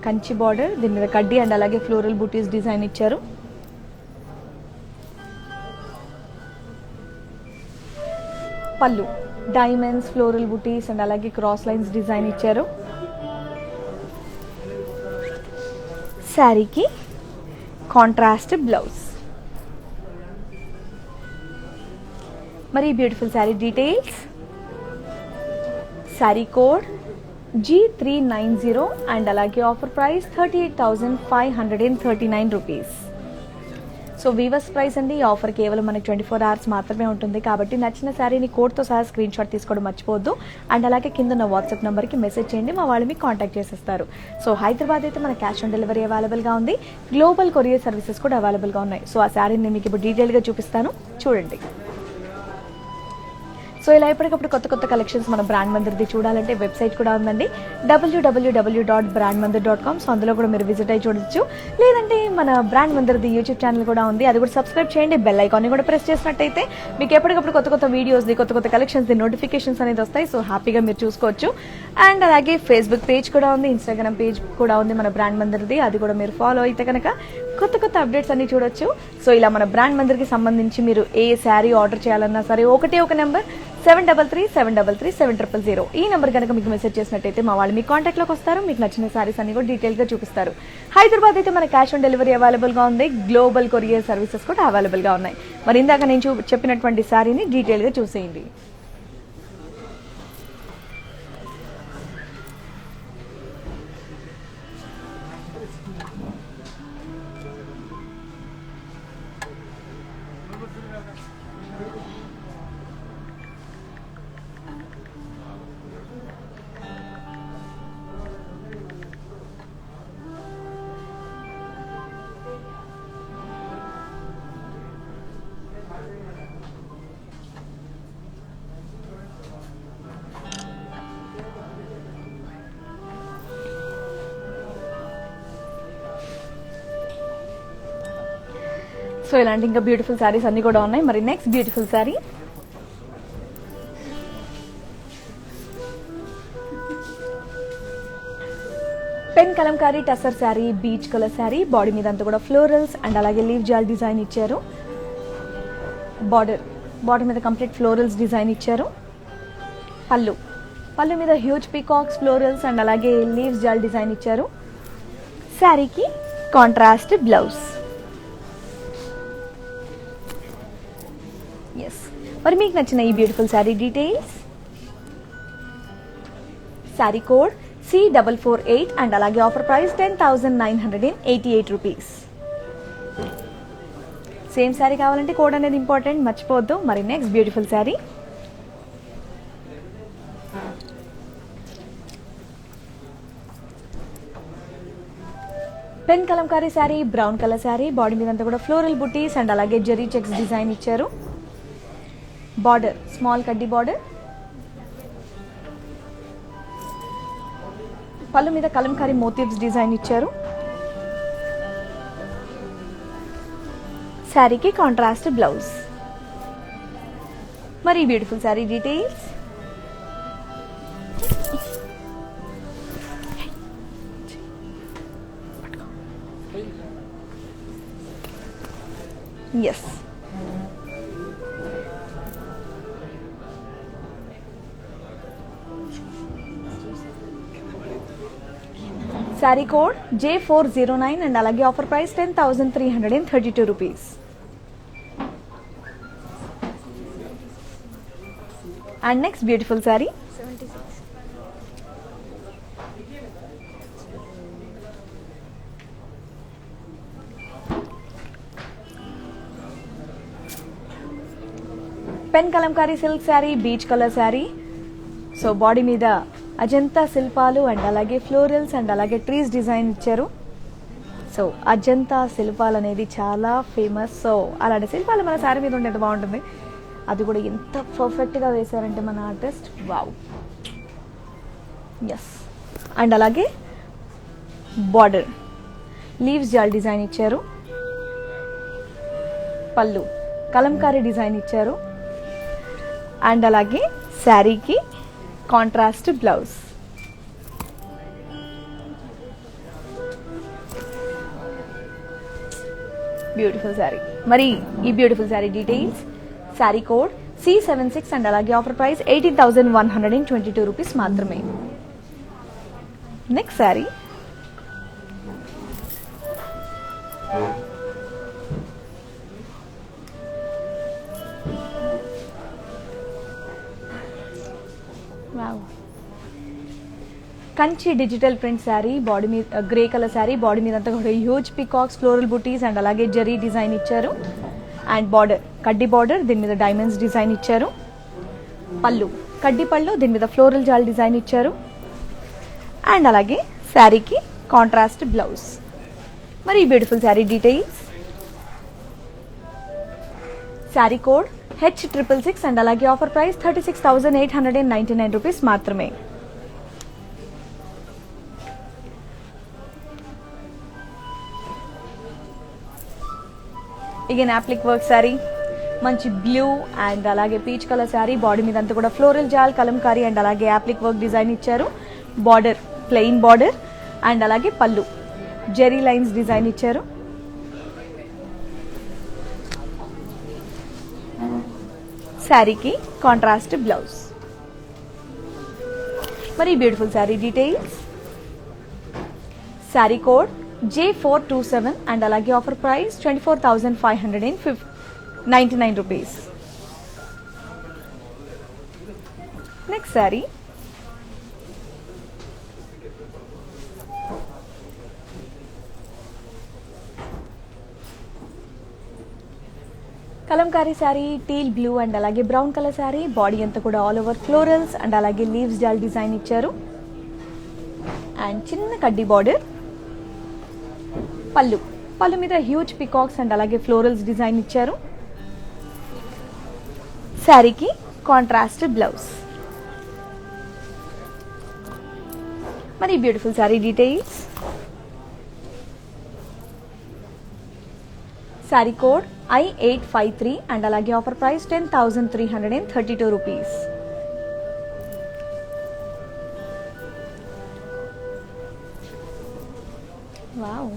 కంచి బార్డర్, దీని మీద కడ్డీ అండ్ అలాగే ఫ్లోరల్ బూటీస్ డిజైన్ ఇచ్చారు. పళ్ళు డైమండ్స్, ఫ్లోరల్ బూటీస్ అండ్ అలాగే క్రాస్ లైన్స్ డిజైన్ ఇచ్చారు. శారీకి కాంట్రాస్ట్ బ్లౌజ్. మరి beautiful sari details. Sari code G390 and అలాగే offer price 38,539 rupees. So weavers price అండి. ఈ ఆఫర్ కేవలం మనకి 24 hours మాత్రమే ఉంటుంది. కాబట్టి నచ్చిన శారీని కోడ్తో సహా స్క్రీన్ షాట్ తీసుకోవడం మర్చిపోవద్దు. అండ్ అలాగే కింద ఉన్న వాట్సాప్ నెంబర్కి మెసేజ్ చేయండి, మా వాళ్ళు మీకు కాంటాక్ట్ చేసేస్తారు. సో హైదరాబాద్ అయితే మన క్యాష్ ఆన్ డెలివరీ అవైలబుల్గా ఉంది. గ్లోబల్ కొరియర్ సర్వీసెస్ కూడా అవైలబుల్గా ఉన్నాయి. సో ఆ శారీని నేను మీకు ఇప్పుడు డీటెయిల్గా చూపిస్తాను, చూడండి. సో ఇలా ఎప్పటికప్పుడు కొత్త కొత్త కలెక్షన్స్ మన బ్రాండ్ మందిర్ది చూడాలంటే వెబ్సైట్ కూడా ఉందండి, www.brandmandir.com. సో అందులో కూడా మీరు విజిట్ అయ్యి చూడొచ్చు. లేదంటే మన బ్రాండ్ మందిర్ది యూట్యూబ్ ఛానల్ కూడా ఉంది, అది కూడా సబ్స్క్రైబ్ చేయండి. బెల్ ఐకాన్ని కూడా ప్రెస్ చేసినట్టయితే మీకు ఎప్పటికప్పుడు కొత్త కొత్త వీడియోస్ది, కొత్త కొత్త కలెక్షన్స్ది నోటిఫికేషన్స్ అనేది వస్తాయి. సో హ్యాపీగా మీరు చూసుకోవచ్చు. అండ్ అలాగే ఫేస్బుక్ పేజ్ కూడా ఉంది, ఇన్స్టాగ్రామ్ పేజ్ కూడా ఉంది మన బ్రాండ్ మందిర్ది, అది కూడా మీరు ఫాలో అయితే కనుక కొత్త కొత్త అప్డేట్స్ అన్ని చూడొచ్చు. సో ఇలా మన బ్రాండ్ మందిర్కి సంబంధించి మీరు ఏ శారీ ఆర్డర్ చేయాలన్నా సరే ఒకటే ఒక నెంబర్ 7337337000. ఈ నెంబర్ కనుక మీకు మెసేజ్ చేసినట్టయితే మా వాళ్ళు మీ కాంటాక్ట్లోకి వస్తారు. మీకు నచ్చిన శారీస్ అన్ని కూడా డీటెయిల్గా చూపిస్తారు. హైదరాబాద్ అయితే మన క్యాష్ ఆన్ డెలివరీ అవైలబుల్గా ఉంది, గ్లోబల్ కొరియర్ సర్వీసెస్ కూడా అవైలబుల్గా ఉన్నాయి. మరి ఇందాక నేను చెప్పినటువంటి శారీని డీటెయిల్గా చూసేయండి. సో ఇలాంటి ఇంకా బ్యూటిఫుల్ శారీస్ అన్ని కూడా ఉన్నాయి. మరి next beautiful sari. Pen Kalamkari tussar sari, peach colour sari. Body మీద అంతా కూడా ఫ్లోరల్స్ అండ్ అలాగే లీవ్ జాల్ డిజైన్ ఇచ్చారు. బార్డర్ మీద కంప్లీట్ ఫ్లోరల్స్ డిజైన్ ఇచ్చారు. పళ్ళు మీద హ్యూజ్ పీకాక్స్, ఫ్లోరల్స్ అండ్ అలాగే లీవ్స్ జాల్ డిజైన్ ఇచ్చారు. శారీకి కాంట్రాస్ట్ బ్లౌజ్. ఎస్, మరి మీకు నచ్చిన ఈ beautiful sari details. Sari code C448 and అలాగే offer price 10,988 rupees. Same sari కావాలంటే కోడ్ అనేది ఇంపార్టెంట్, మర్చిపోవద్దు. మరి next beautiful sari, pen Kalamkari sari, brown colour sari, body మీద అంతా కూడా ఫ్లోరల్ బుటీస్ అండ్ అలాగే జెరీ చెక్స్ డిజైన్ ఇచ్చారు. బార్డర్ స్మాల్ కడ్డీ బార్డర్, పళ్ళు మీద కలంకారీ మోటివ్స్ డిజైన్ ఇచ్చారు. శారీకి కాంట్రాస్ట్ బ్లౌజ్. మరి beautiful sari details, yes sari code J409 and అలాగే offer price 10,332 rupees. And next beautiful sari, pen Kalamkari silk sari, peach colour sari. So body మీద అజంతా శిల్పాలు అండ్ అలాగే ఫ్లోరల్స్ అండ్ అలాగే ట్రీస్ డిజైన్ ఇచ్చారు. సో అజంతా శిల్పాలు అనేది చాలా ఫేమస్. సో అలాంటి శిల్పాలు మన శారీ మీద ఉంటే బాగుంటుంది. అది కూడా ఎంత పర్ఫెక్ట్గా వేశారంటే మన ఆర్టిస్ట్, వావ్. ఎస్ అండ్ అలాగే బార్డర్ లీవ్స్ జాల్ డిజైన్ ఇచ్చారు. పళ్ళు కలంకారీ డిజైన్ ఇచ్చారు. అండ్ అలాగే శారీకి కాంట్రాస్ట్ బ్లౌజ్. బ్యూటిఫుల్ శారీ. మరి ఈ beautiful sari details, sari code C76 and అలాగే ఆఫర్ ప్రైస్ 18,122 రూపీస్ మాత్రమే. Next sari, Kanchi digital print sari, body మీద గ్రే కలర్ శారీ, బాడీ మీద అంతా కూడా huge peacocks, floral buttis and అలాగే జరీ డిజైన్ ఇచ్చారు. అండ్ బార్డర్ కడ్డీ బార్డర్, దీని మీద డైమండ్స్ డిజైన్ ఇచ్చారు. పళ్ళు కడ్డీ పళ్ళు, దీని మీద ఫ్లోరల్ జాల్ డిజైన్ ఇచ్చారు. అండ్ అలాగే శారీకి కాంట్రాస్ట్ బ్లౌజ్. మరి beautiful sari details, sari code H666 and అలాగే ఆఫర్ ప్రైస్ 36,899 రూపీస్ మాత్రమే. ఇగైన్ అప్లిక్ వర్క్ శారీ, మంచి బ్లూ అండ్ అలాగే పీచ్ కలర్ శారీ, బాడీ మీద అంతా కూడా ఫ్లోరల్ జాల్ కలంకారీ అండ్ అలాగే అప్లిక్ వర్క్ డిజైన్ ఇచ్చారు. బార్డర్ ప్లెయిన్ బార్డర్ అండ్ అలాగే పళ్ళు జెరీ లైన్స్ డిజైన్ ఇచ్చారు. శారీకి కాంట్రాస్ట్ బ్లౌజ్. మరి beautiful sari details, sari code J427 and అలాగే offer price 24,599 rupees. Next sari, Kalamkari sari, teal blue and అలాగే బ్రౌన్ కలర్ శారీ, బాడీ అంతా కూడా ఆల్ ఓవర్ ఫ్లోరల్స్ అండ్ అలాగే లీవ్స్ జాల్ డిజైన్ ఇచ్చారు. అండ్ చిన్న కడ్డీ బార్డర్, పళ్ళు పళ్ళు మీద హ్యూజ్ పికాక్స్ అండ్ అలాగే ఫ్లోరల్స్ డిజైన్ ఇచ్చారు. శారీకి కాంట్రాస్ట్ బ్లౌజ్. మరి beautiful sari details, sari code I853 and అలాగే offer price 10,332 rupees. Wow,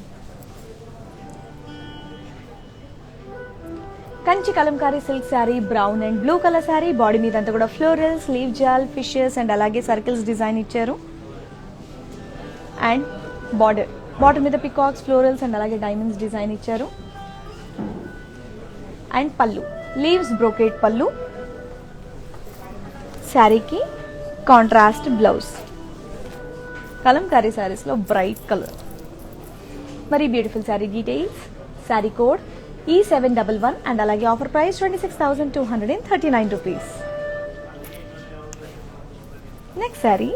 Kanchi Kalamkari silk sari, brown and blue colour sari, body మీద అంతా కూడా ఫ్లోరల్స్, లీవ్ జాల్, ఫిషెస్ అండ్ అలాగే సర్కిల్స్ డిజైన్ ఇచ్చారు. అండ్ బార్డర్ మీద పికాక్స్, ఫ్లోరల్స్ అండ్ అలాగే డైమండ్స్ డిజైన్ ఇచ్చారు. అండ్ పళ్ళు లీవ్స్ బ్రోకేట్ పళ్ళు, శారీకి కాంట్రాస్ట్ బ్లౌజ్. కలంకారీ శారీస్లో బ్రైట్ కలర్. మరి beautiful sari details, sari code E711 and అలాగే offer price 26,239 rupees. Next sari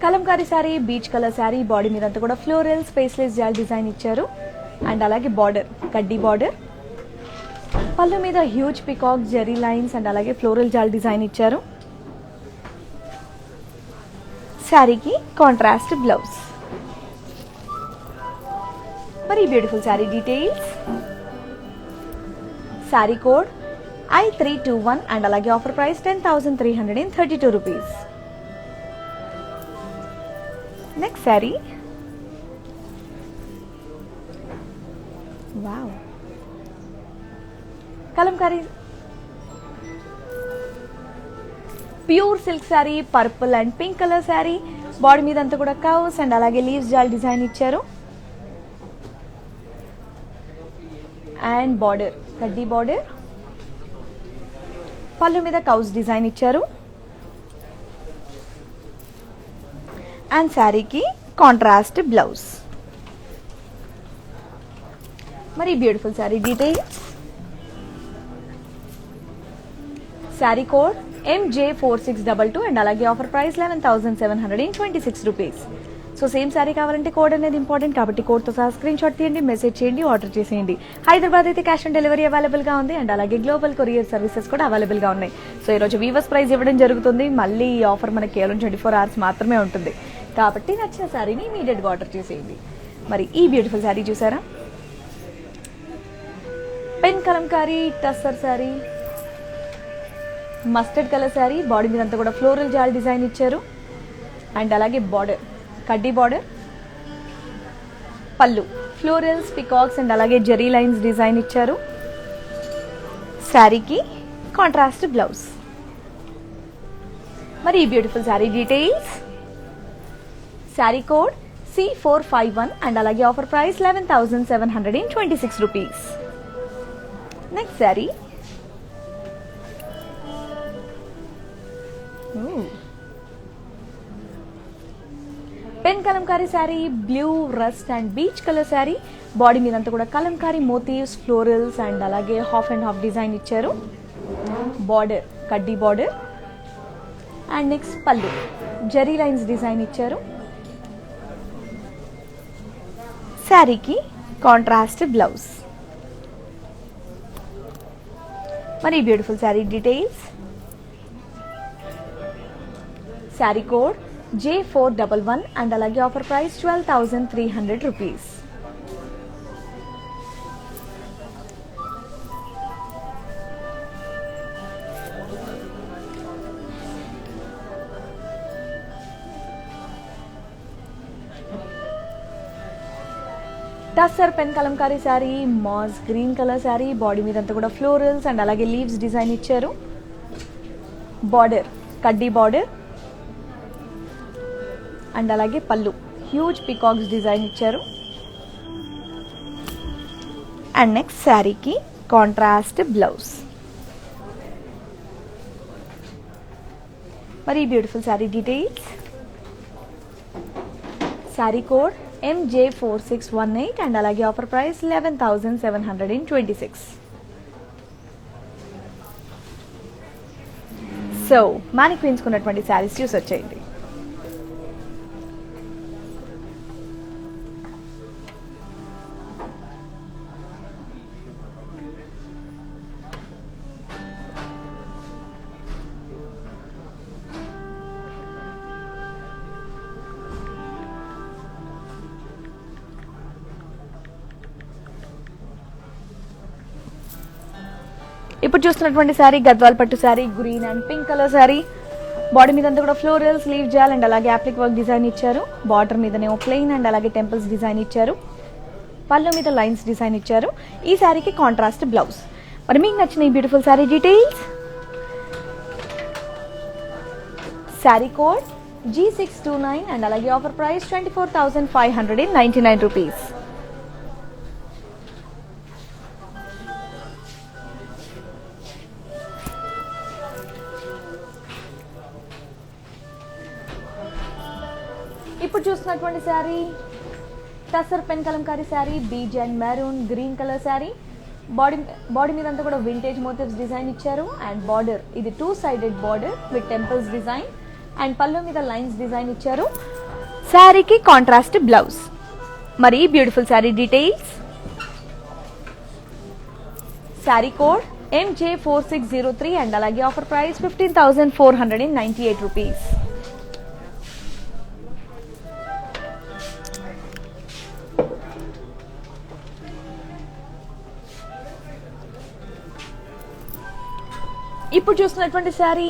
Kalamkari sari, peach colour sari. Body మీద అంతా కూడా ఫ్లోరల్ స్పేస్లెస్ జాల్ డిజైన్ ఇచ్చారు అండ్ అలాగే బార్డర్ కడ్డీ బార్డర్. పళ్ళు మీద హ్యూజ్ పికాక్ జెరీ లైన్స్ అండ్ అలాగే ఫ్లోరల్ జాల్ డిజైన్ ఇచ్చారు. శారీకి కాంట్రాస్ట్ బ్లౌజ్. మరి beautiful sari details, sari code I321 and అలాగే offer price 10,332 rupees. Next sari wow, Kalamkari pure silk sari, purple and pink colour sari. Body మీద అంతా కూడా కవ్స్ అండ్ అలాగే లీవ్స్ జాల్ డిజైన్ ఇచ్చారు అండ్ బార్డర్ కడ్డీ బార్డర్. పళ్ళు మీద కౌస్ డిజైన్ ఇచ్చారు అండ్ శారీకి కాంట్రాస్ట్ బ్లౌజ్. మరి beautiful sari details, sari code MJ4622 and అలాగే offer price 11,726 rupees. So same sari కావాలంటే కోడ్ అనేది ఇంపార్టెంట్ కాబట్టి కోడ్తో సహా స్క్రీన్ షాట్ తీయండి, మెసేజ్ చేయండి, ఆర్డర్ చేసేయండి. హైదరాబాద్ అయితే క్యాష్ ఆన్ డెలివరీ అవైలబుల్గా ఉంది అండ్ అలాగే గ్లోబల్ కొరియర్ సర్వీసెస్ కూడా అవైలబుల్గా ఉన్నాయి. సో ఈరోజు వీవర్స్ ప్రైస్ ఇవ్వడం జరుగుతుంది. మళ్ళీ ఈ ఆఫర్ మనకి కేవలం 24 hours మాత్రమే ఉంటుంది కాబట్టి నచ్చిన శారీని ఇమీడియట్గా ఆర్డర్ చేసేయండి. మరి ఈ బ్యూటిఫుల్ శారీ చూసారా, pen Kalamkari tussar sari, mustard colour sari. Body మీద అంతా కూడా ఫ్లోరల్ జాల్ డిజైన్ ఇచ్చారు అండ్ అలాగే బార్డర్ కడ్డీ బార్డర్. పళ్ళు ఫ్లోరల్స్ పికాక్స్ అండ్ అలాగే జెరీ లైన్స్ డిజైన్ ఇచ్చారు. శారీకి కాంట్రాస్ట్ బ్లౌజ్. మరి ఈ beautiful sari details, sari code C451 and అలాగే offer price 11,726 rupees. Next sari pen Kalamkari sari, blue rust and peach colour sari. Body మీద అంతా కూడా కలంకారీ మోటివ్స్, ఫ్లోరల్స్ అండ్ అలాగే హాఫ్ అండ్ హాఫ్ డిజైన్ ఇచ్చారు. బార్డర్ కడ్డీ బార్డర్ అండ్ నెక్స్ట్ పళ్ళు జెరీ లైన్స్ డిజైన్ ఇచ్చారు. శారీకి కాంట్రాస్ట్ బ్లౌజ్. మరి beautiful sari details, sari code J411 and అలాగే offer price 12,300 rupees. Tussar pen Kalamkari sari, mass green colour sari. Body మీద అంతా కూడా ఫ్లోరల్స్ అండ్ అలాగే లీవ్స్ డిజైన్ ఇచ్చారు. బార్డర్ కడ్డీ బార్డర్ అండ్ అలాగే పళ్ళు హ్యూజ్ పికాక్స్ డిజైన్ ఇచ్చారు అండ్ నెక్స్ట్ శారీకి కాంట్రాస్ట్ బ్లౌజ్. మరి beautiful sari details, sari code MJ4618 and అలాగే ఆఫర్ ప్రైస్ 11,726. సో మానిక్వీన్స్ ఉన్నటువంటి శారీస్ చూసి వచ్చేయండి. ఇప్పుడు చూస్తున్నటువంటి శారీ గద్వాల్ పట్టు sari, green and pink colour sari. Body మీద అంతా కూడా ఫ్లోరల్ స్లీవ్ జాల్ అండ్ అలాగే అప్లిక్ వర్క్ డిజైన్ ఇచ్చారు. బార్డర్ మీదనేమో ప్లెయిన్ అండ్ అలాగే టెంపుల్స్ డిజైన్ ఇచ్చారు. పళ్ళు మీద లైన్స్ డిజైన్ ఇచ్చారు. ఈ శారీకి కాంట్రాస్ట్ బ్లౌజ్. మరి మీకు నచ్చిన ఈ beautiful sari details, sari code G629 and అలాగే ఆఫర్ ప్రైస్ 24,599 రూపీస్. ఇప్పుడు చూస్తున్నటువంటి sari tussar pen Kalamkari sari, beige and maroon green colour sari. Body మీద అంతా కూడా వింటేజ్ మోటివ్స్ డిజైన్ ఇచ్చారు. అండ్ బార్డర్ ఇది 2-sided border with temples design. And పళ్ళు మీద లైన్స్ డిజైన్ ఇచ్చారు. శారీకి కాంట్రాస్ట్ బ్లౌజ్. మరి beautiful sari details. Sari code MJ4603 and అలాగే ఆఫర్ ప్రైస్ 15,498 రూపీస్. ఇప్పుడు చూస్తున్నటువంటి sari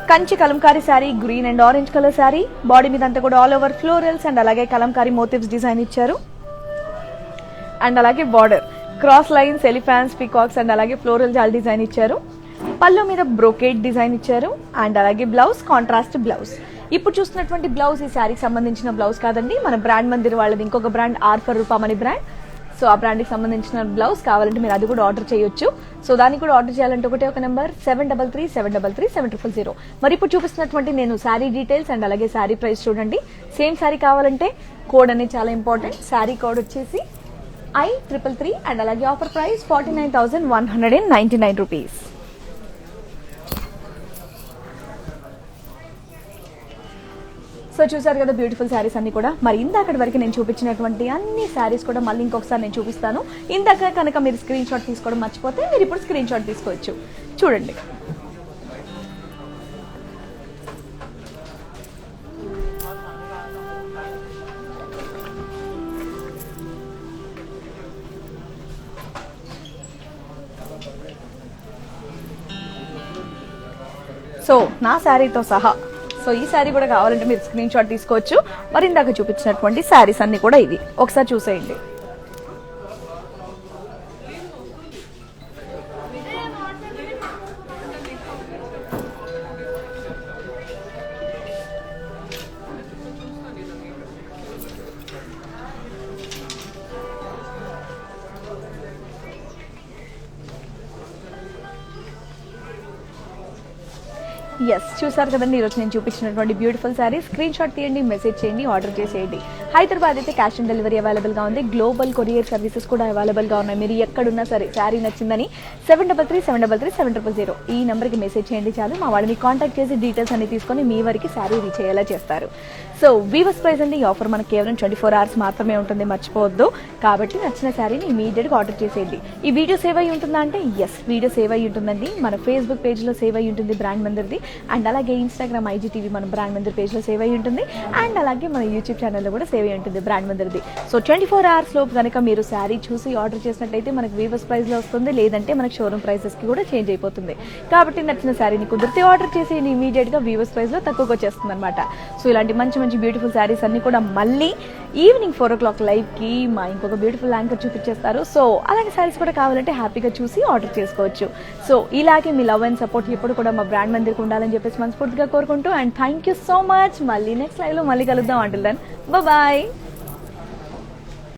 Kanchi Kalamkari sari, green and orange colour sari. Body మీద అంతా కూడా ఆల్ ఓవర్ ఫ్లోరల్స్ అండ్ అలాగే కలంకారీ మోటివ్స్ డిజైన్ ఇచ్చారు. అండ్ అలాగే border cross lines, elephants, peacocks and అలాగే ఫ్లోరల్ జాల్ డిజైన్ ఇచ్చారు. పళ్ళు మీద బ్రోకేడ్ డిజైన్ ఇచ్చారు. అండ్ అలాగే బ్లౌజ్ కాంట్రాస్ట్ బ్లౌజ్. ఇప్పుడు చూస్తున్నటువంటి బ్లౌజ్ ఈ శారీకి సంబంధించిన బ్లౌజ్ కాదండి, మన బ్రాండ్ మందిర్ వాళ్ళది ఇంకొక బ్రాండ్ ఆర్ఫర్ రూపం అని బ్రాండ్. సో ఆ బ్రాండ్కి సంబంధించిన బ్లౌజ్ కావాలంటే మీరు అది కూడా ఆర్డర్ చేయొచ్చు. సో దానికి కూడా ఆర్డర్ చేయాలంటే ఒకటే ఒక నెంబర్ 7337337000. మరి ఇప్పుడు చూపిస్తున్నటువంటి నేను శారీ డీటెయిల్స్ అండ్ అలాగే శారీ ప్రైస్ చూడండి. సేమ్ శారీ కావాలంటే కోడ్ అనేది చాలా ఇంపార్టెంట్. శారీ కోడ్ వచ్చేసి I333 అండ్ అలాగే ఆఫర్ ప్రైస్ 49,199 రూపీస్. సో చూసారు కదా బ్యూటిఫుల్ శారీస్ అన్ని కూడా. మరి ఇందాకటి వరకు నేను చూపించినటువంటి అన్ని శారీస్ కూడా మళ్ళీ ఇంకొకసారి నేను చూపిస్తాను. ఇందాక కనుక మీరు స్క్రీన్ షాట్ తీసుకోవడం మర్చిపోతే మీరు ఇప్పుడు స్క్రీన్ షాట్ తీసుకోవచ్చు. చూడండి. సో నా శారీతో సహా సో ఈ శారీ కూడా కావాలంటే మీరు స్క్రీన్ షాట్ తీసుకోవచ్చు. మరి ఇందాక చూపించినటువంటి శారీస్ అన్ని కూడా ఇవి ఒకసారి చూసేయండి. ఎస్ చూసారు కదండి ఈరోజు నేను చూపించినటువంటి బ్యూటిఫుల్ శారీ. స్క్రీన్ షాట్ తీయండి, మెసేజ్ చేయండి, ఆర్డర్ చేసేయండి. హైదరాబాద్ అయితే క్యాష్ ఆన్ డెలివరీ అవైలబుల్గా ఉంది. గ్లోబల్ కొరియర్ సర్వీసెస్ కూడా అవైలబుల్గా ఉన్నాయి. మీరు ఎక్కడున్నా సరే శారీ నచ్చిందని 7337337000 ఈ నెంబర్కి మెసేజ్ చేయండి చాలు. మా వాళ్ళని కాంటాక్ట్ చేసి డీటెయిల్స్ అన్ని తీసుకొని మీ వరకు శారీ రీచ్ అయ్యేలా చేస్తారు. సో వీవర్స్ ప్రైస్ అండి. ఈ ఆఫర్ మనకి కేవలం 24 hours మాత్రమే ఉంటుంది, మర్చిపోవద్దు. కాబట్టి నచ్చిన శారీని ఇమీడియట్గా ఆర్డర్ చేసేయండి. ఈ వీడియో సేవ్ అయ్యి ఉంటుందా అంటే ఎస్, వీడియో సేవ్ అయ్యి ఉంటుందండి. మన ఫేస్బుక్ పేజ్లో సేవ్ అయ్యి ఉంటుంది బ్రాండ్ మందిర్ది. అండ్ అలాగే ఇన్స్టాగ్రామ్ IGTV మన బ్రాండ్ మందిర్ పేజ్లో సేవ్ అయ్యి ఉంటుంది. అండ్ అలాగే మన యూట్యూబ్ ఛానల్లో కూడా సేవ్ అయ్యి ఉంటుంది బ్రాండ్ మందిర్ది. సో 24 hours లోపు కనుక మీరు శారీ చూసి ఆర్డర్ చేసినట్టయితే మనకు వీవర్స్ ప్రైస్లో వస్తుంది, లేదంటే మనకు షోరూమ్ ప్రైసెస్కి కూడా చేంజ్ అయిపోతుంది. కాబట్టి నచ్చిన శారీని కుదిరితే ఆర్డర్ చేసేయండి, ఇమీడియట్గా వీవర్స్ ప్రైస్లో తక్కువగా వచ్చేస్తుంది అనమాట. సో ఇలాంటి మంచి మంచి బ్యూటిఫుల్ శారీస్ అన్ని కూడా మళ్ళీ ఈవినింగ్ 4 o'clock లైవ్కి మా ఇంకొక బ్యూటిఫుల్ యాంకర్ చూపించేస్తారు. సో అలాంటి శారీస్ కూడా కావాలంటే హ్యాపీగా చూసి ఆర్డర్ చేసుకోవచ్చు. సో ఇలాగే మీ లవ్ అండ్ సపోర్ట్ ఎప్పుడు కూడా మా బ్రాండ్ మందిర్కి ఉండాలని చెప్పేసి మనస్ఫూర్తిగా కోరుకుంటూ, and thank you so much. మళ్ళీ నెక్స్ట్ లైవ్లో మళ్ళీ కలుద్దాం. Until then bye.